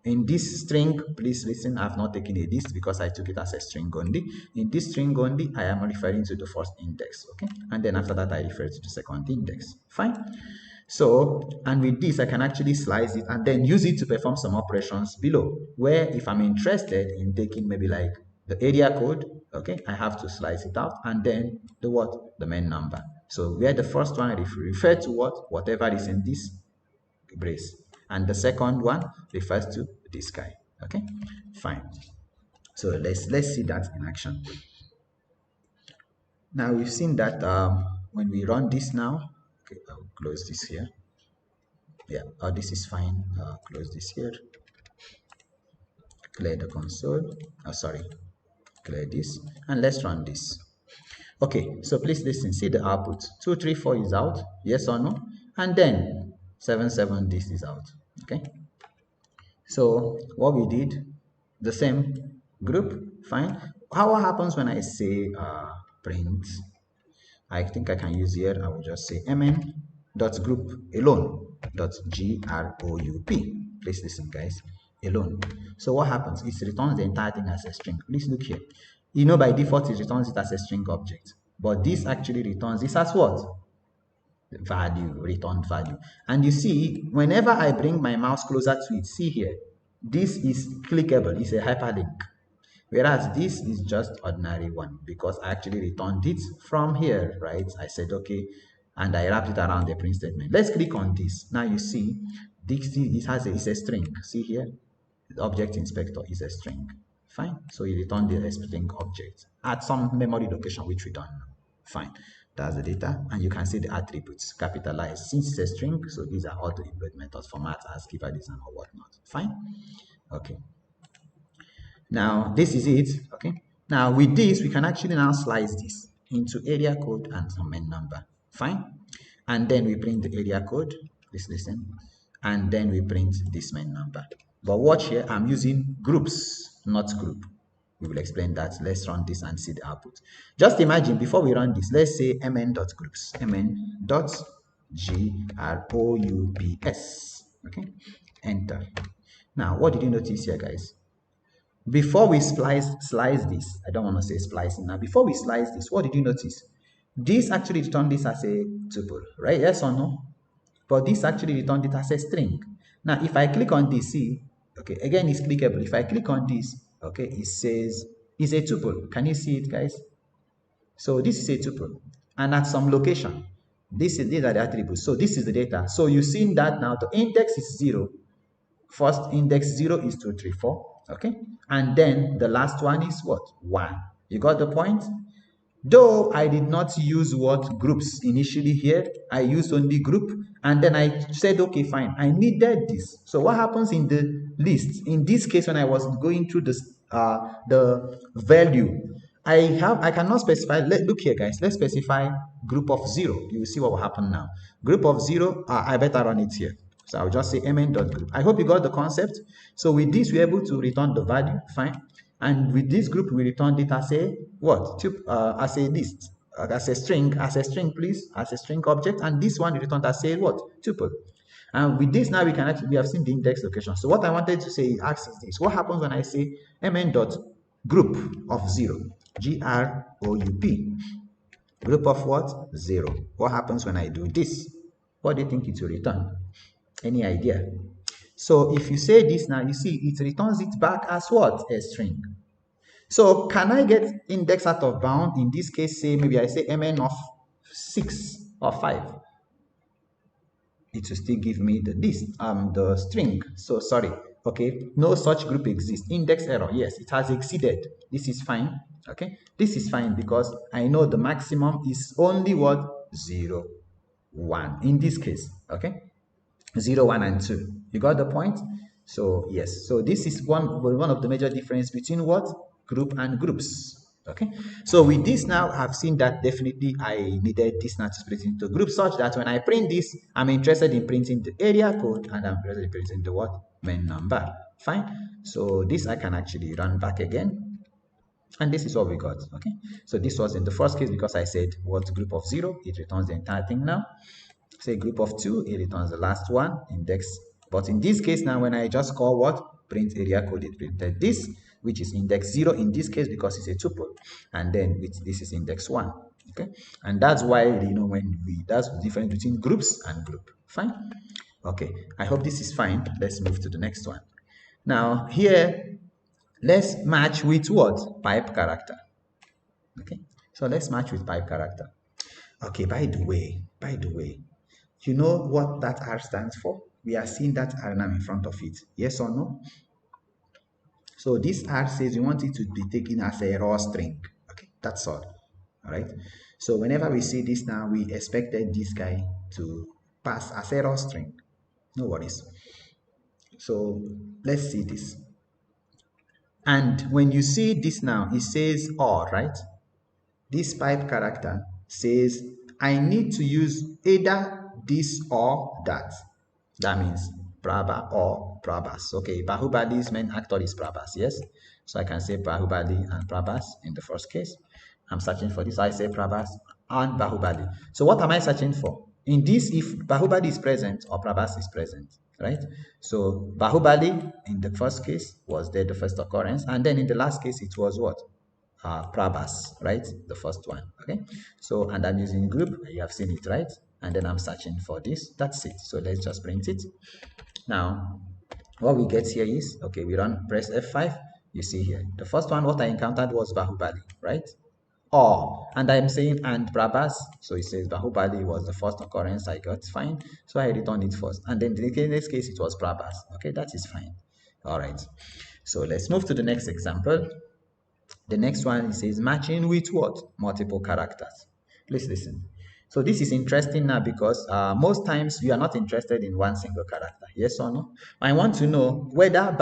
in this string, please listen, I have not taken a list because I took it as a string only. In this string only, I am referring to the first index, okay? And then after that, I refer to the second index, fine? So, and with this, I can actually slice it and then use it to perform some operations below, where if I'm interested in taking maybe like the area code, okay, I have to slice it out, and then the what? The main number. So where the first one refer to what? Whatever is in this brace. And the second one refers to this guy, okay? Fine. So let's see that in action. Now we've seen that when we run this now, okay, I'll close this here. Yeah, this is fine. Close this here. Clear the console. Sorry, clear this, and let's run this. Okay, so please listen. See the output. 234 is out. Yes or no? And then 77 this is out. Okay. So what we did, the same group. Fine. What happens when I say print? I think I can use here, I will just say mn dot group alone dot group. Please listen, guys. Alone. So what happens? It returns the entire thing as a string. Please look here. You know, by default it returns it as a string object, but this actually returns this as what? Value, returned value. And you see, whenever I bring my mouse closer to it, see here, this is clickable. It's a hyperlink. Whereas this is just ordinary one because I actually returned it from here, right? I said, okay, and I wrapped it around the print statement. Let's click on this. Now you see, this is a string. See here, the object inspector is a string. Fine. So you return the string object at some memory location, which we don't know. Fine. That's the data, and you can see the attributes capitalized. Since it's a string, so these are all the input methods, format, ASCII, values, and whatnot. Fine. Okay. Now this is it. Okay. Now with this, we can actually now slice this into area code and some main number. Fine. And then we print the area code. Please listen. And then we print this main number. But watch here, I'm using groups, not group. We will explain that. Let's run this and see the output. Just imagine, before we run this, let's say mn.groups, mn.groups. Okay, enter. Now, what did you notice here, guys? Before we slice this, I don't want to say splicing now. Before we slice this, what did you notice? This actually returned this as a tuple, right? Yes or no? But this actually returned it as a string. Now, if I click on this, see, okay, again, it's clickable. If I click on this, okay, it says it's a tuple. Can you see it, guys? So this is a tuple. And at some location, these are the attributes. So this is the data. So you've seen that now the index is 0. First index 0 is 234, okay? And then the last one is what? 1. You got the point? Though I did not use what groups initially here, I used only group, and then I said, okay, fine, I needed this. So what happens in the list? In this case, when I was going through this, the value, I cannot specify. Look here, guys. Let's specify group of 0. You will see what will happen now. Group of 0. I better run it here. So I'll just say mn.group. I hope you got the concept. So with this, we're able to return the value. Fine. And with this group, we returned it as a what? As a list, as a string, please, as a string object. And this one returned as a what? Tuple. And with this now, we have seen the index location. So what I wanted to say, ask is this: what happens when I say mn dot group of 0, Group. Group of what? 0. What happens when I do this? What do you think it will return? Any idea? So if you say this now, you see it returns it back as what? A string. So can I get index out of bound? In this case, say maybe I say mn of 6 or 5. It will still give me the string. So sorry. Okay, no such group exists. Index error. Yes, it has exceeded. This is fine. Okay, this is fine because I know the maximum is only what? 0, 1 in this case. Okay, 0, 1, and 2. You got the point? So yes, so this is one of the major difference between what? Group and groups. Okay, so with this now, I've seen that definitely I needed this now to split into groups such that when I print this, I'm interested in printing the area code and I'm interested in printing the what? Main number. Fine. So this I can actually run back again. And this is what we got. Okay, so this was in the first case because I said what group of 0, it returns the entire thing now. Say group of 2, it returns the last one, index. But in this case now, when I just call what? Print area code, it printed this, which is index 0 in this case because it's a tuple. And then this is index 1. Okay, and that's why, that's the difference between groups and group. Fine. Okay, I hope this is fine. Let's move to the next one. Now here, let's match with what? Pipe character. Okay, so let's match with pipe character. Okay, by the way, you know what that R stands for? We are seeing that R now in front of it. Yes or no? So this R says we want it to be taken as a raw string. Okay, that's all. All right. So whenever we see this now, we expected this guy to pass as a raw string. No worries. So let's see this. And when you see this now, it says or, right? This pipe character says I need to use either this or that. That means Prabha or Prabhas. Okay, Bahubali's main actor is Prabhas, yes? So I can say Bahubali and Prabhas in the first case. I'm searching for this. I say Prabhas and Bahubali. So what am I searching for? In this, if Bahubali is present or Prabhas is present, right? So Bahubali in the first case was there, the first occurrence. And then in the last case, it was what? Prabhas, right? The first one. Okay. So, and I'm using group. You have seen it, right? And then I'm searching for this. That's it. So let's just print it. Now, what we get here is, okay, we press F5. You see here, the first one, what I encountered was Bahubali, right? And I'm saying and Prabhas. So it says Bahubali was the first occurrence I got. Fine. So I return it first. And then in this case, it was Prabhas. Okay, that is fine. All right. So let's move to the next example. The next one, it says matching with what? Multiple characters. Please listen. So this is interesting now because most times you are not interested in one single character. Yes or no? I want to know whether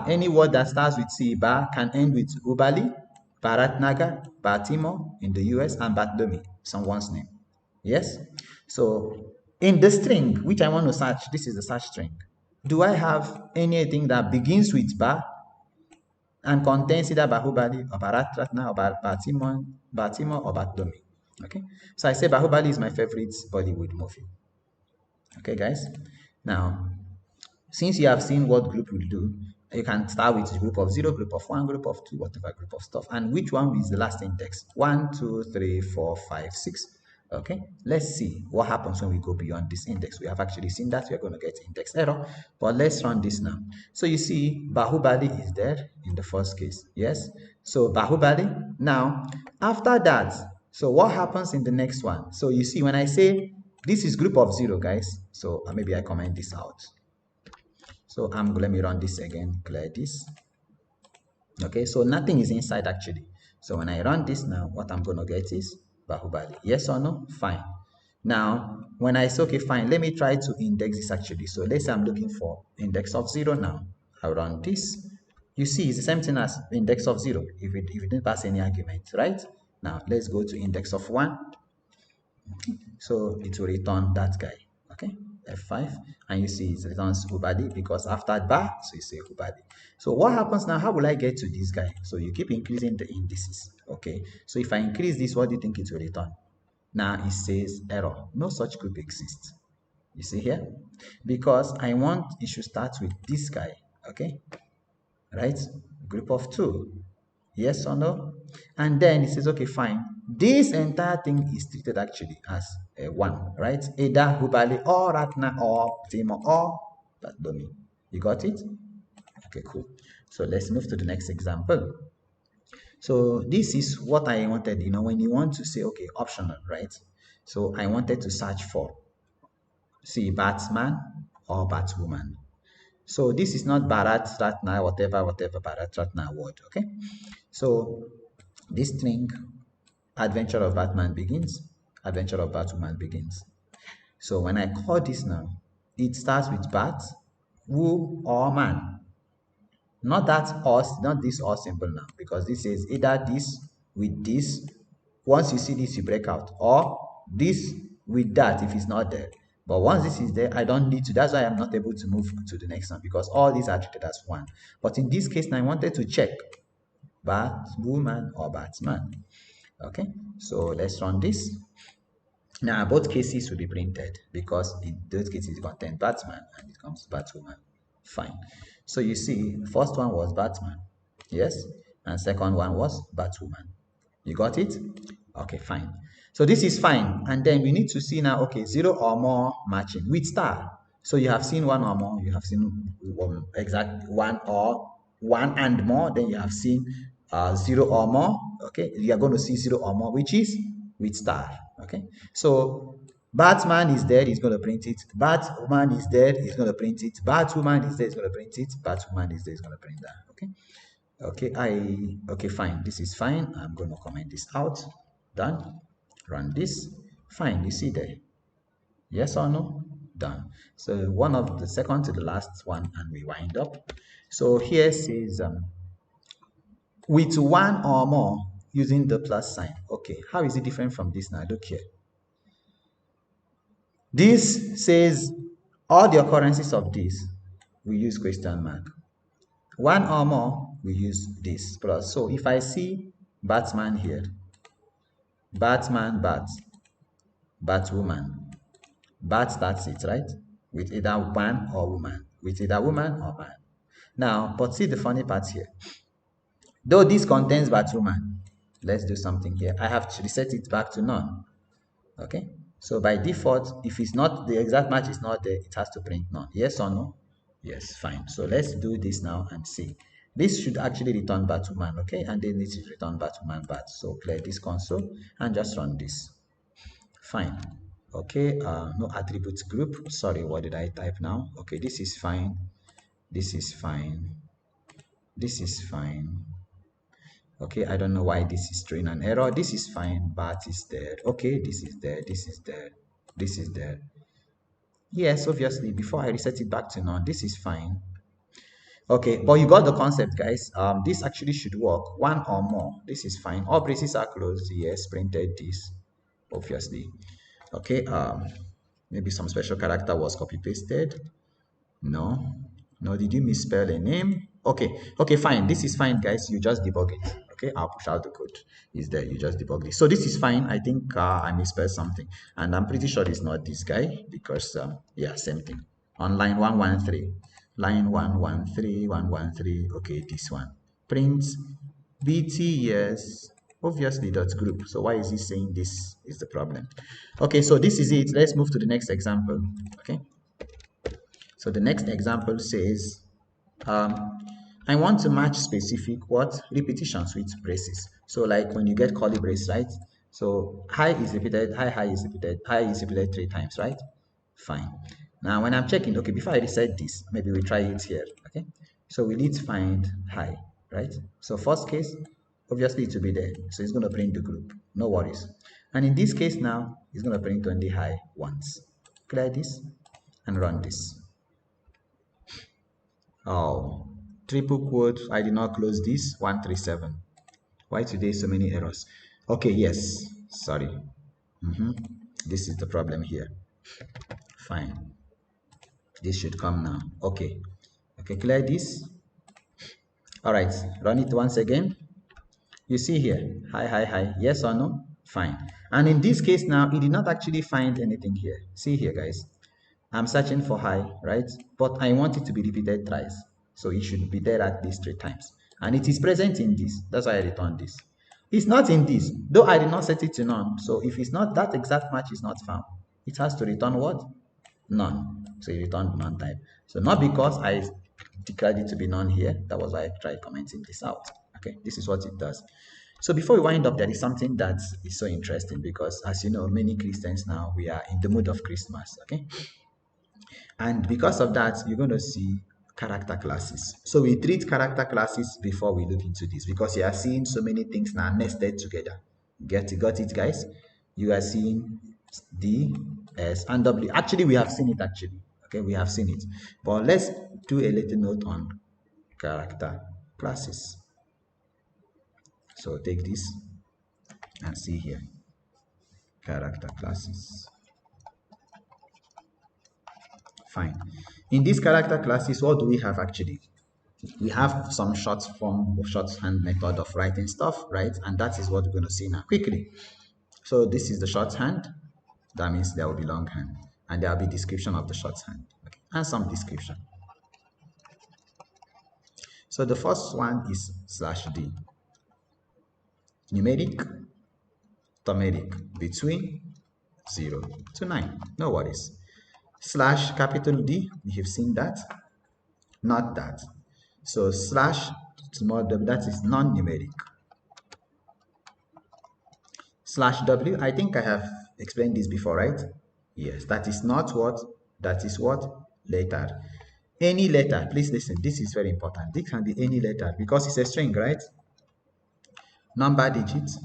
any word that starts with C, bar, can end with Ubali, Bharatnagar, Baltimore in the US, and Batlomi, someone's name. Yes? So in the string, which I want to search, this is the search string. Do I have anything that begins with bar and contains either Bahubali or Bharatratna or Baltimore or Batlomi? Okay, so I say Bahubali is my favorite Bollywood movie. Okay, guys. Now, since you have seen what group will do, you can start with group of 0, group of 1, group of 2, whatever group of stuff. And which one is the last index? 1, 2, 3, 4, 5, 6. Okay, let's see what happens when we go beyond this index. We have actually seen that we are going to get index error, but let's run this now. So you see Bahubali is there in the first case. Yes, so Bahubali. Now after that, so what happens in the next one? So you see when I say this is group of 0, guys, so maybe I comment this out. So let me run this again, clear this. Okay, so nothing is inside actually. So when I run this now, what I'm going to get is Bahubali. Yes or no? Fine. Now, when I say, okay, fine, let me try to index this actually. So let's say I'm looking for index of 0 now. I run this. You see, it's the same thing as index of 0 if it didn't pass any argument, right? Now, let's go to index of 1. So it will return that guy. Okay, F5, and you see it returns Ubadi because after bar, so you say Ubadi. So what happens now? How will I get to this guy? So you keep increasing the indices. Okay, so if I increase this, what do you think it will return? Now it says error. No such group exists. You see here? Because I want it should start with this guy. Okay, right? group of 2. Yes or no? And then it says, okay, fine. This entire thing is treated actually as a 1, right? Either Hubali or Ratna or Timo or Bartholomew. You got it? Okay, cool. So let's move to the next example. So this is what I wanted, when you want to say, okay, optional, right? So I wanted to search for, see, Batman or Batwoman. So this is not Bharat Ratna, whatever Bharat Ratna word, okay? So this string, Adventure of Batman begins, Adventure of Batwoman begins. So when I call this now, it starts with Bat, Woo, or Man. Not that or, not this or symbol now, because this is either this with this. Once you see this, you break out, or this with that if it's not there. But once this is there, I don't need to. That's why I'm not able to move to the next one, because all these are treated as 1. But in this case, now I wanted to check Batwoman or Batman. Okay, so let's run this. Now both cases will be printed because in those cases it contains Batman and it comes Batwoman. Fine. So you see, first one was Batman, yes, and second one was Batwoman. You got it? Okay, fine. So this is fine, and then we need to see now. Okay, 0 or more matching with star. So you have seen 1 or more. You have seen exact 1 or 1 and more. Then you have seen 0 or more. Okay, you are going to see 0 or more, which is with star. Okay, so Batman is there, he's going to print it. Batwoman is there, he's going to print it. Batwoman is there, he's going to print it. Batwoman is there, he's going to print that. Okay. Okay, fine. This is fine. I'm going to comment this out. Done. Run this. Fine. You see there. Yes or no? Done. So one of the second to the last one, and we wind up. So here says with 1 or more using the plus sign. Okay, how is it different from this now? Look here. This says all the occurrences of this, we use question mark. 1 or more, we use this plus. So if I see Batman here, Batman, Batwoman, Bat, that's it, right? With either man or woman, with either woman or man. Now, but see the funny part here. Though this contains Batwoman, let's do something here. I have to reset it back to none. Okay, so by default, if it's not, the exact match is not there, it has to print none. Yes or no? Yes, fine. So let's do this now and see. This should actually return Batwoman, okay? And then this is return Batwoman Bat. So clear this console and just run this. Fine. Okay, no attributes group. Sorry, what did I type now? Okay, this is fine. This is fine. This is fine. Okay, I don't know why this is throwing an error. This is fine. Bat is there. Okay, this is there. This is there. This is there. Yes, obviously, before I reset it back to none, this is fine. Okay, but you got the concept, guys. This actually should work. 1 or more. This is fine. All braces are closed. Yes, printed this, obviously. Okay, maybe some special character was copy pasted. No, did you misspell a name? Okay, fine. This is fine, guys. You just debug it. Okay, I'll push out the code. It's there. You just debug it. So this is fine. I think I misspelled something, and I'm pretty sure it's not this guy because yeah, same thing. On line 113, line 113. Okay, this one. Print BTS. Obviously dot group. So why is he saying this is the problem? Okay, so this is it. Let's move to the next example. Okay. So the next example says, I want to match specific what repetitions with braces. So like when you get curly brace, right? So high is repeated, high is repeated, high is repeated 3 times, right? Fine. Now when I'm checking, okay, before I reset this, maybe we try it here. Okay. So we need to find high, right? So first case, obviously it will be there. So it's going to print the group. No worries. And in this case now, it's going to print only high once. Clear this and run this. Oh, triple quote, I did not close this, 137. Why today so many errors? Okay, yes, sorry. This is the problem here. Fine. This should come now. Okay, clear this. All right, run it once again. You see here, high, yes or no? Fine. And in this case now, it did not actually find anything here. See here, guys. I'm searching for high, right? But I want it to be repeated thrice. So it should be there at least 3 times. and it is present in this. That's why I return this. It's not in this, though I did not set it to none. So if it's not, that exact match is not found, it has to return what? None. So it returned none type. So not because I declared it to be none here, that was why I tried commenting this out. Okay, this is what it does. So before we wind up, there is something that is so interesting, because as you know, many Christians now, we are in the mood of Christmas. Okay, and because of that, you're going to see character classes. So we treat character classes before we look into this, because you are seeing so many things now nested together. Got it, guys? You are seeing D, S, and W. Actually, we have seen it actually. Okay, we have seen it. But let's do a little note on character classes. So take this and see here. Character classes. Fine. In these character classes, what do we have actually? We have some shorthand method of writing stuff, right? And that is what we're going to see now quickly. So this is the shorthand. That means there will be longhand, and there will be description of the shorthand, okay, and some description. So the first one is /D. Numeric, numeric, between 0 to 9. No worries. /D, we have seen that, not that. So /w, that is non-numeric. /w, I think I have explained this before, right? Yes, that is not what, that is what? Letter. Any letter, please listen, this is very important. This can be any letter because it's a string, right? Number, digits,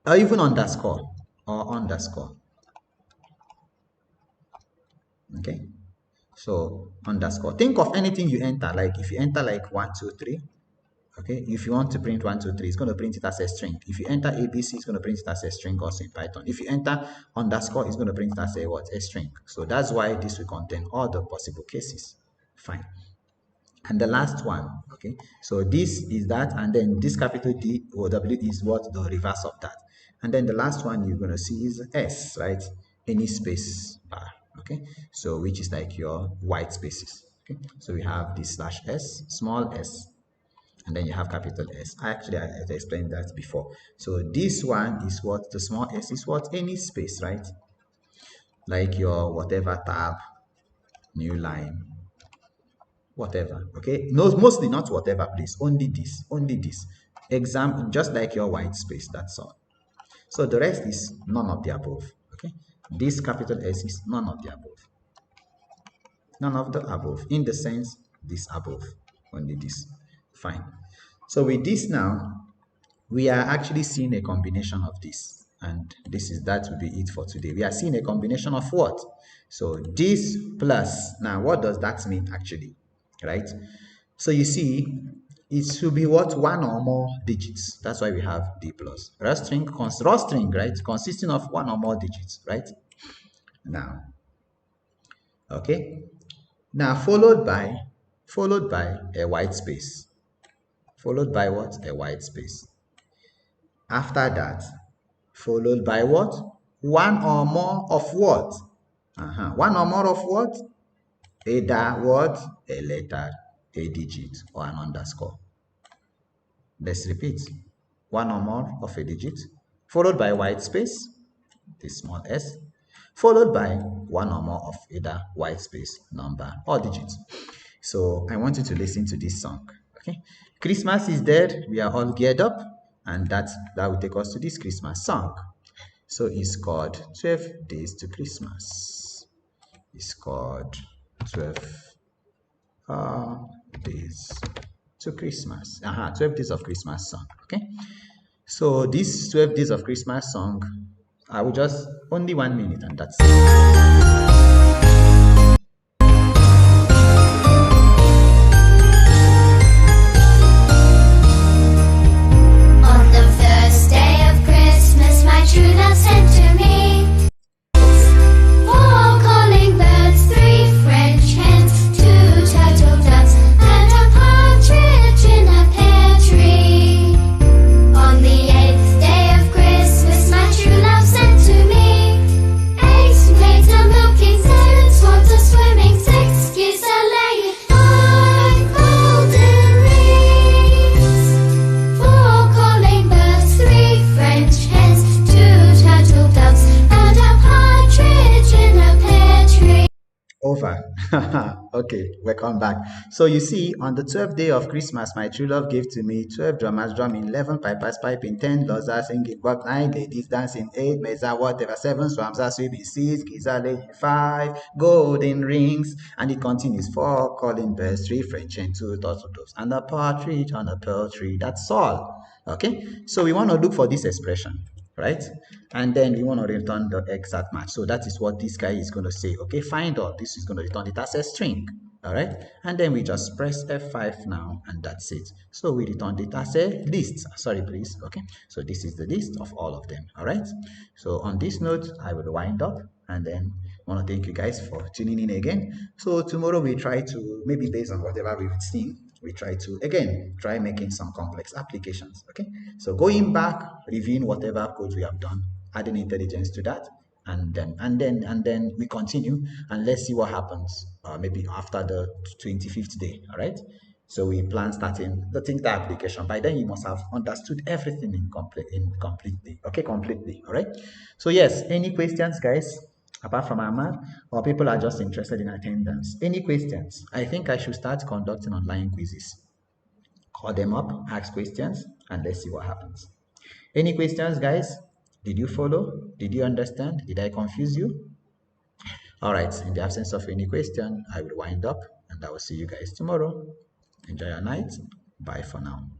or even underscore or underscore. Okay, so underscore. Think of anything you enter, like if you enter like 1, 2, 3. Okay, if you want to print 1, 2, 3, it's going to print it as a string. If you enter ABC, it's going to print it as a string also in Python. If you enter underscore, it's going to print it as a what? A string. So that's why this will contain all the possible cases. Fine. And the last one, okay, so this is that, and then this capital D or W is what? The reverse of that. And then the last one you're going to see is S, right? Any space bar, okay? So which is like your white spaces, okay? So we have this /S, small s, and then you have capital S. I explained that before. So this one is what? The small s is what? Any space, right? Like your whatever tab, new line, whatever, okay? No, mostly not whatever, please. Only this, only this. Example, just like your white space, that's all. So the rest is none of the above, okay? This capital S is none of the above. None of the above, in the sense, this above, only this. Fine. So with this now, we are actually seeing a combination of this, and that will be it for today. We are seeing a combination of what? So this plus, now what does that mean actually, right? So you see, it should be what? One or more digits. That's why we have D plus. Raw string, right? Consisting of one or more digits, right? Now, okay. Now followed by a white space. Followed by what? A white space. After that, followed by what? One or more of what? One or more of what? Either what? A letter, a digit, or an underscore. Let's repeat. One or more of a digit, followed by white space, this small s, followed by one or more of either white space, number, or digit. So I want you to listen to this song. Okay, Christmas is dead. We are all geared up, and that will take us to this Christmas song. So it's called 12 Days to Christmas. It's called 12 Days to Christmas. 12 Days of Christmas song. Okay, so this 12 Days of Christmas song, I will just only 1 minute, and that's it. Milking Over. Okay, welcome back. So you see, on the 12th day of Christmas, my true love gave to me 12 drummers drumming, 11 pipers piping, 10 losers singing, but 9 ladies dancing, 8 meza whatever, 7 swams are sweeping, 6 giza laying, 5 golden rings, and it continues. 4 calling birds, 3 French and 2 turtle doves, and a partridge on a pear tree. That's all. Okay, so we want to look for this expression, right? And then we want to return the exact match. So that is what this guy is going to say. Okay, find all. This is going to return it as a string. All right, and then we just press F5 now, and that's it. So we return it as a list. Sorry, please. Okay, so this is the list of all of them. All right, so on this note, I will wind up, and then I want to thank you guys for tuning in again. So tomorrow we try to, maybe based on whatever we've seen, we try to again try making some complex applications. Okay, so going back, reviewing whatever code we have done, adding intelligence to that, and then we continue, and let's see what happens, maybe after the 25th day. All right, so we plan starting the Tkinter application. By then you must have understood everything in completely. Okay, completely. All right, so yes, any questions, guys, apart from Ahmad, or people are just interested in attendance? Any questions? I think I should start conducting online quizzes. Call them up, ask questions, and let's see what happens. Any questions, guys? Did you follow? Did you understand? Did I confuse you? All right, in the absence of any question, I will wind up, and I will see you guys tomorrow. Enjoy your night. Bye for now.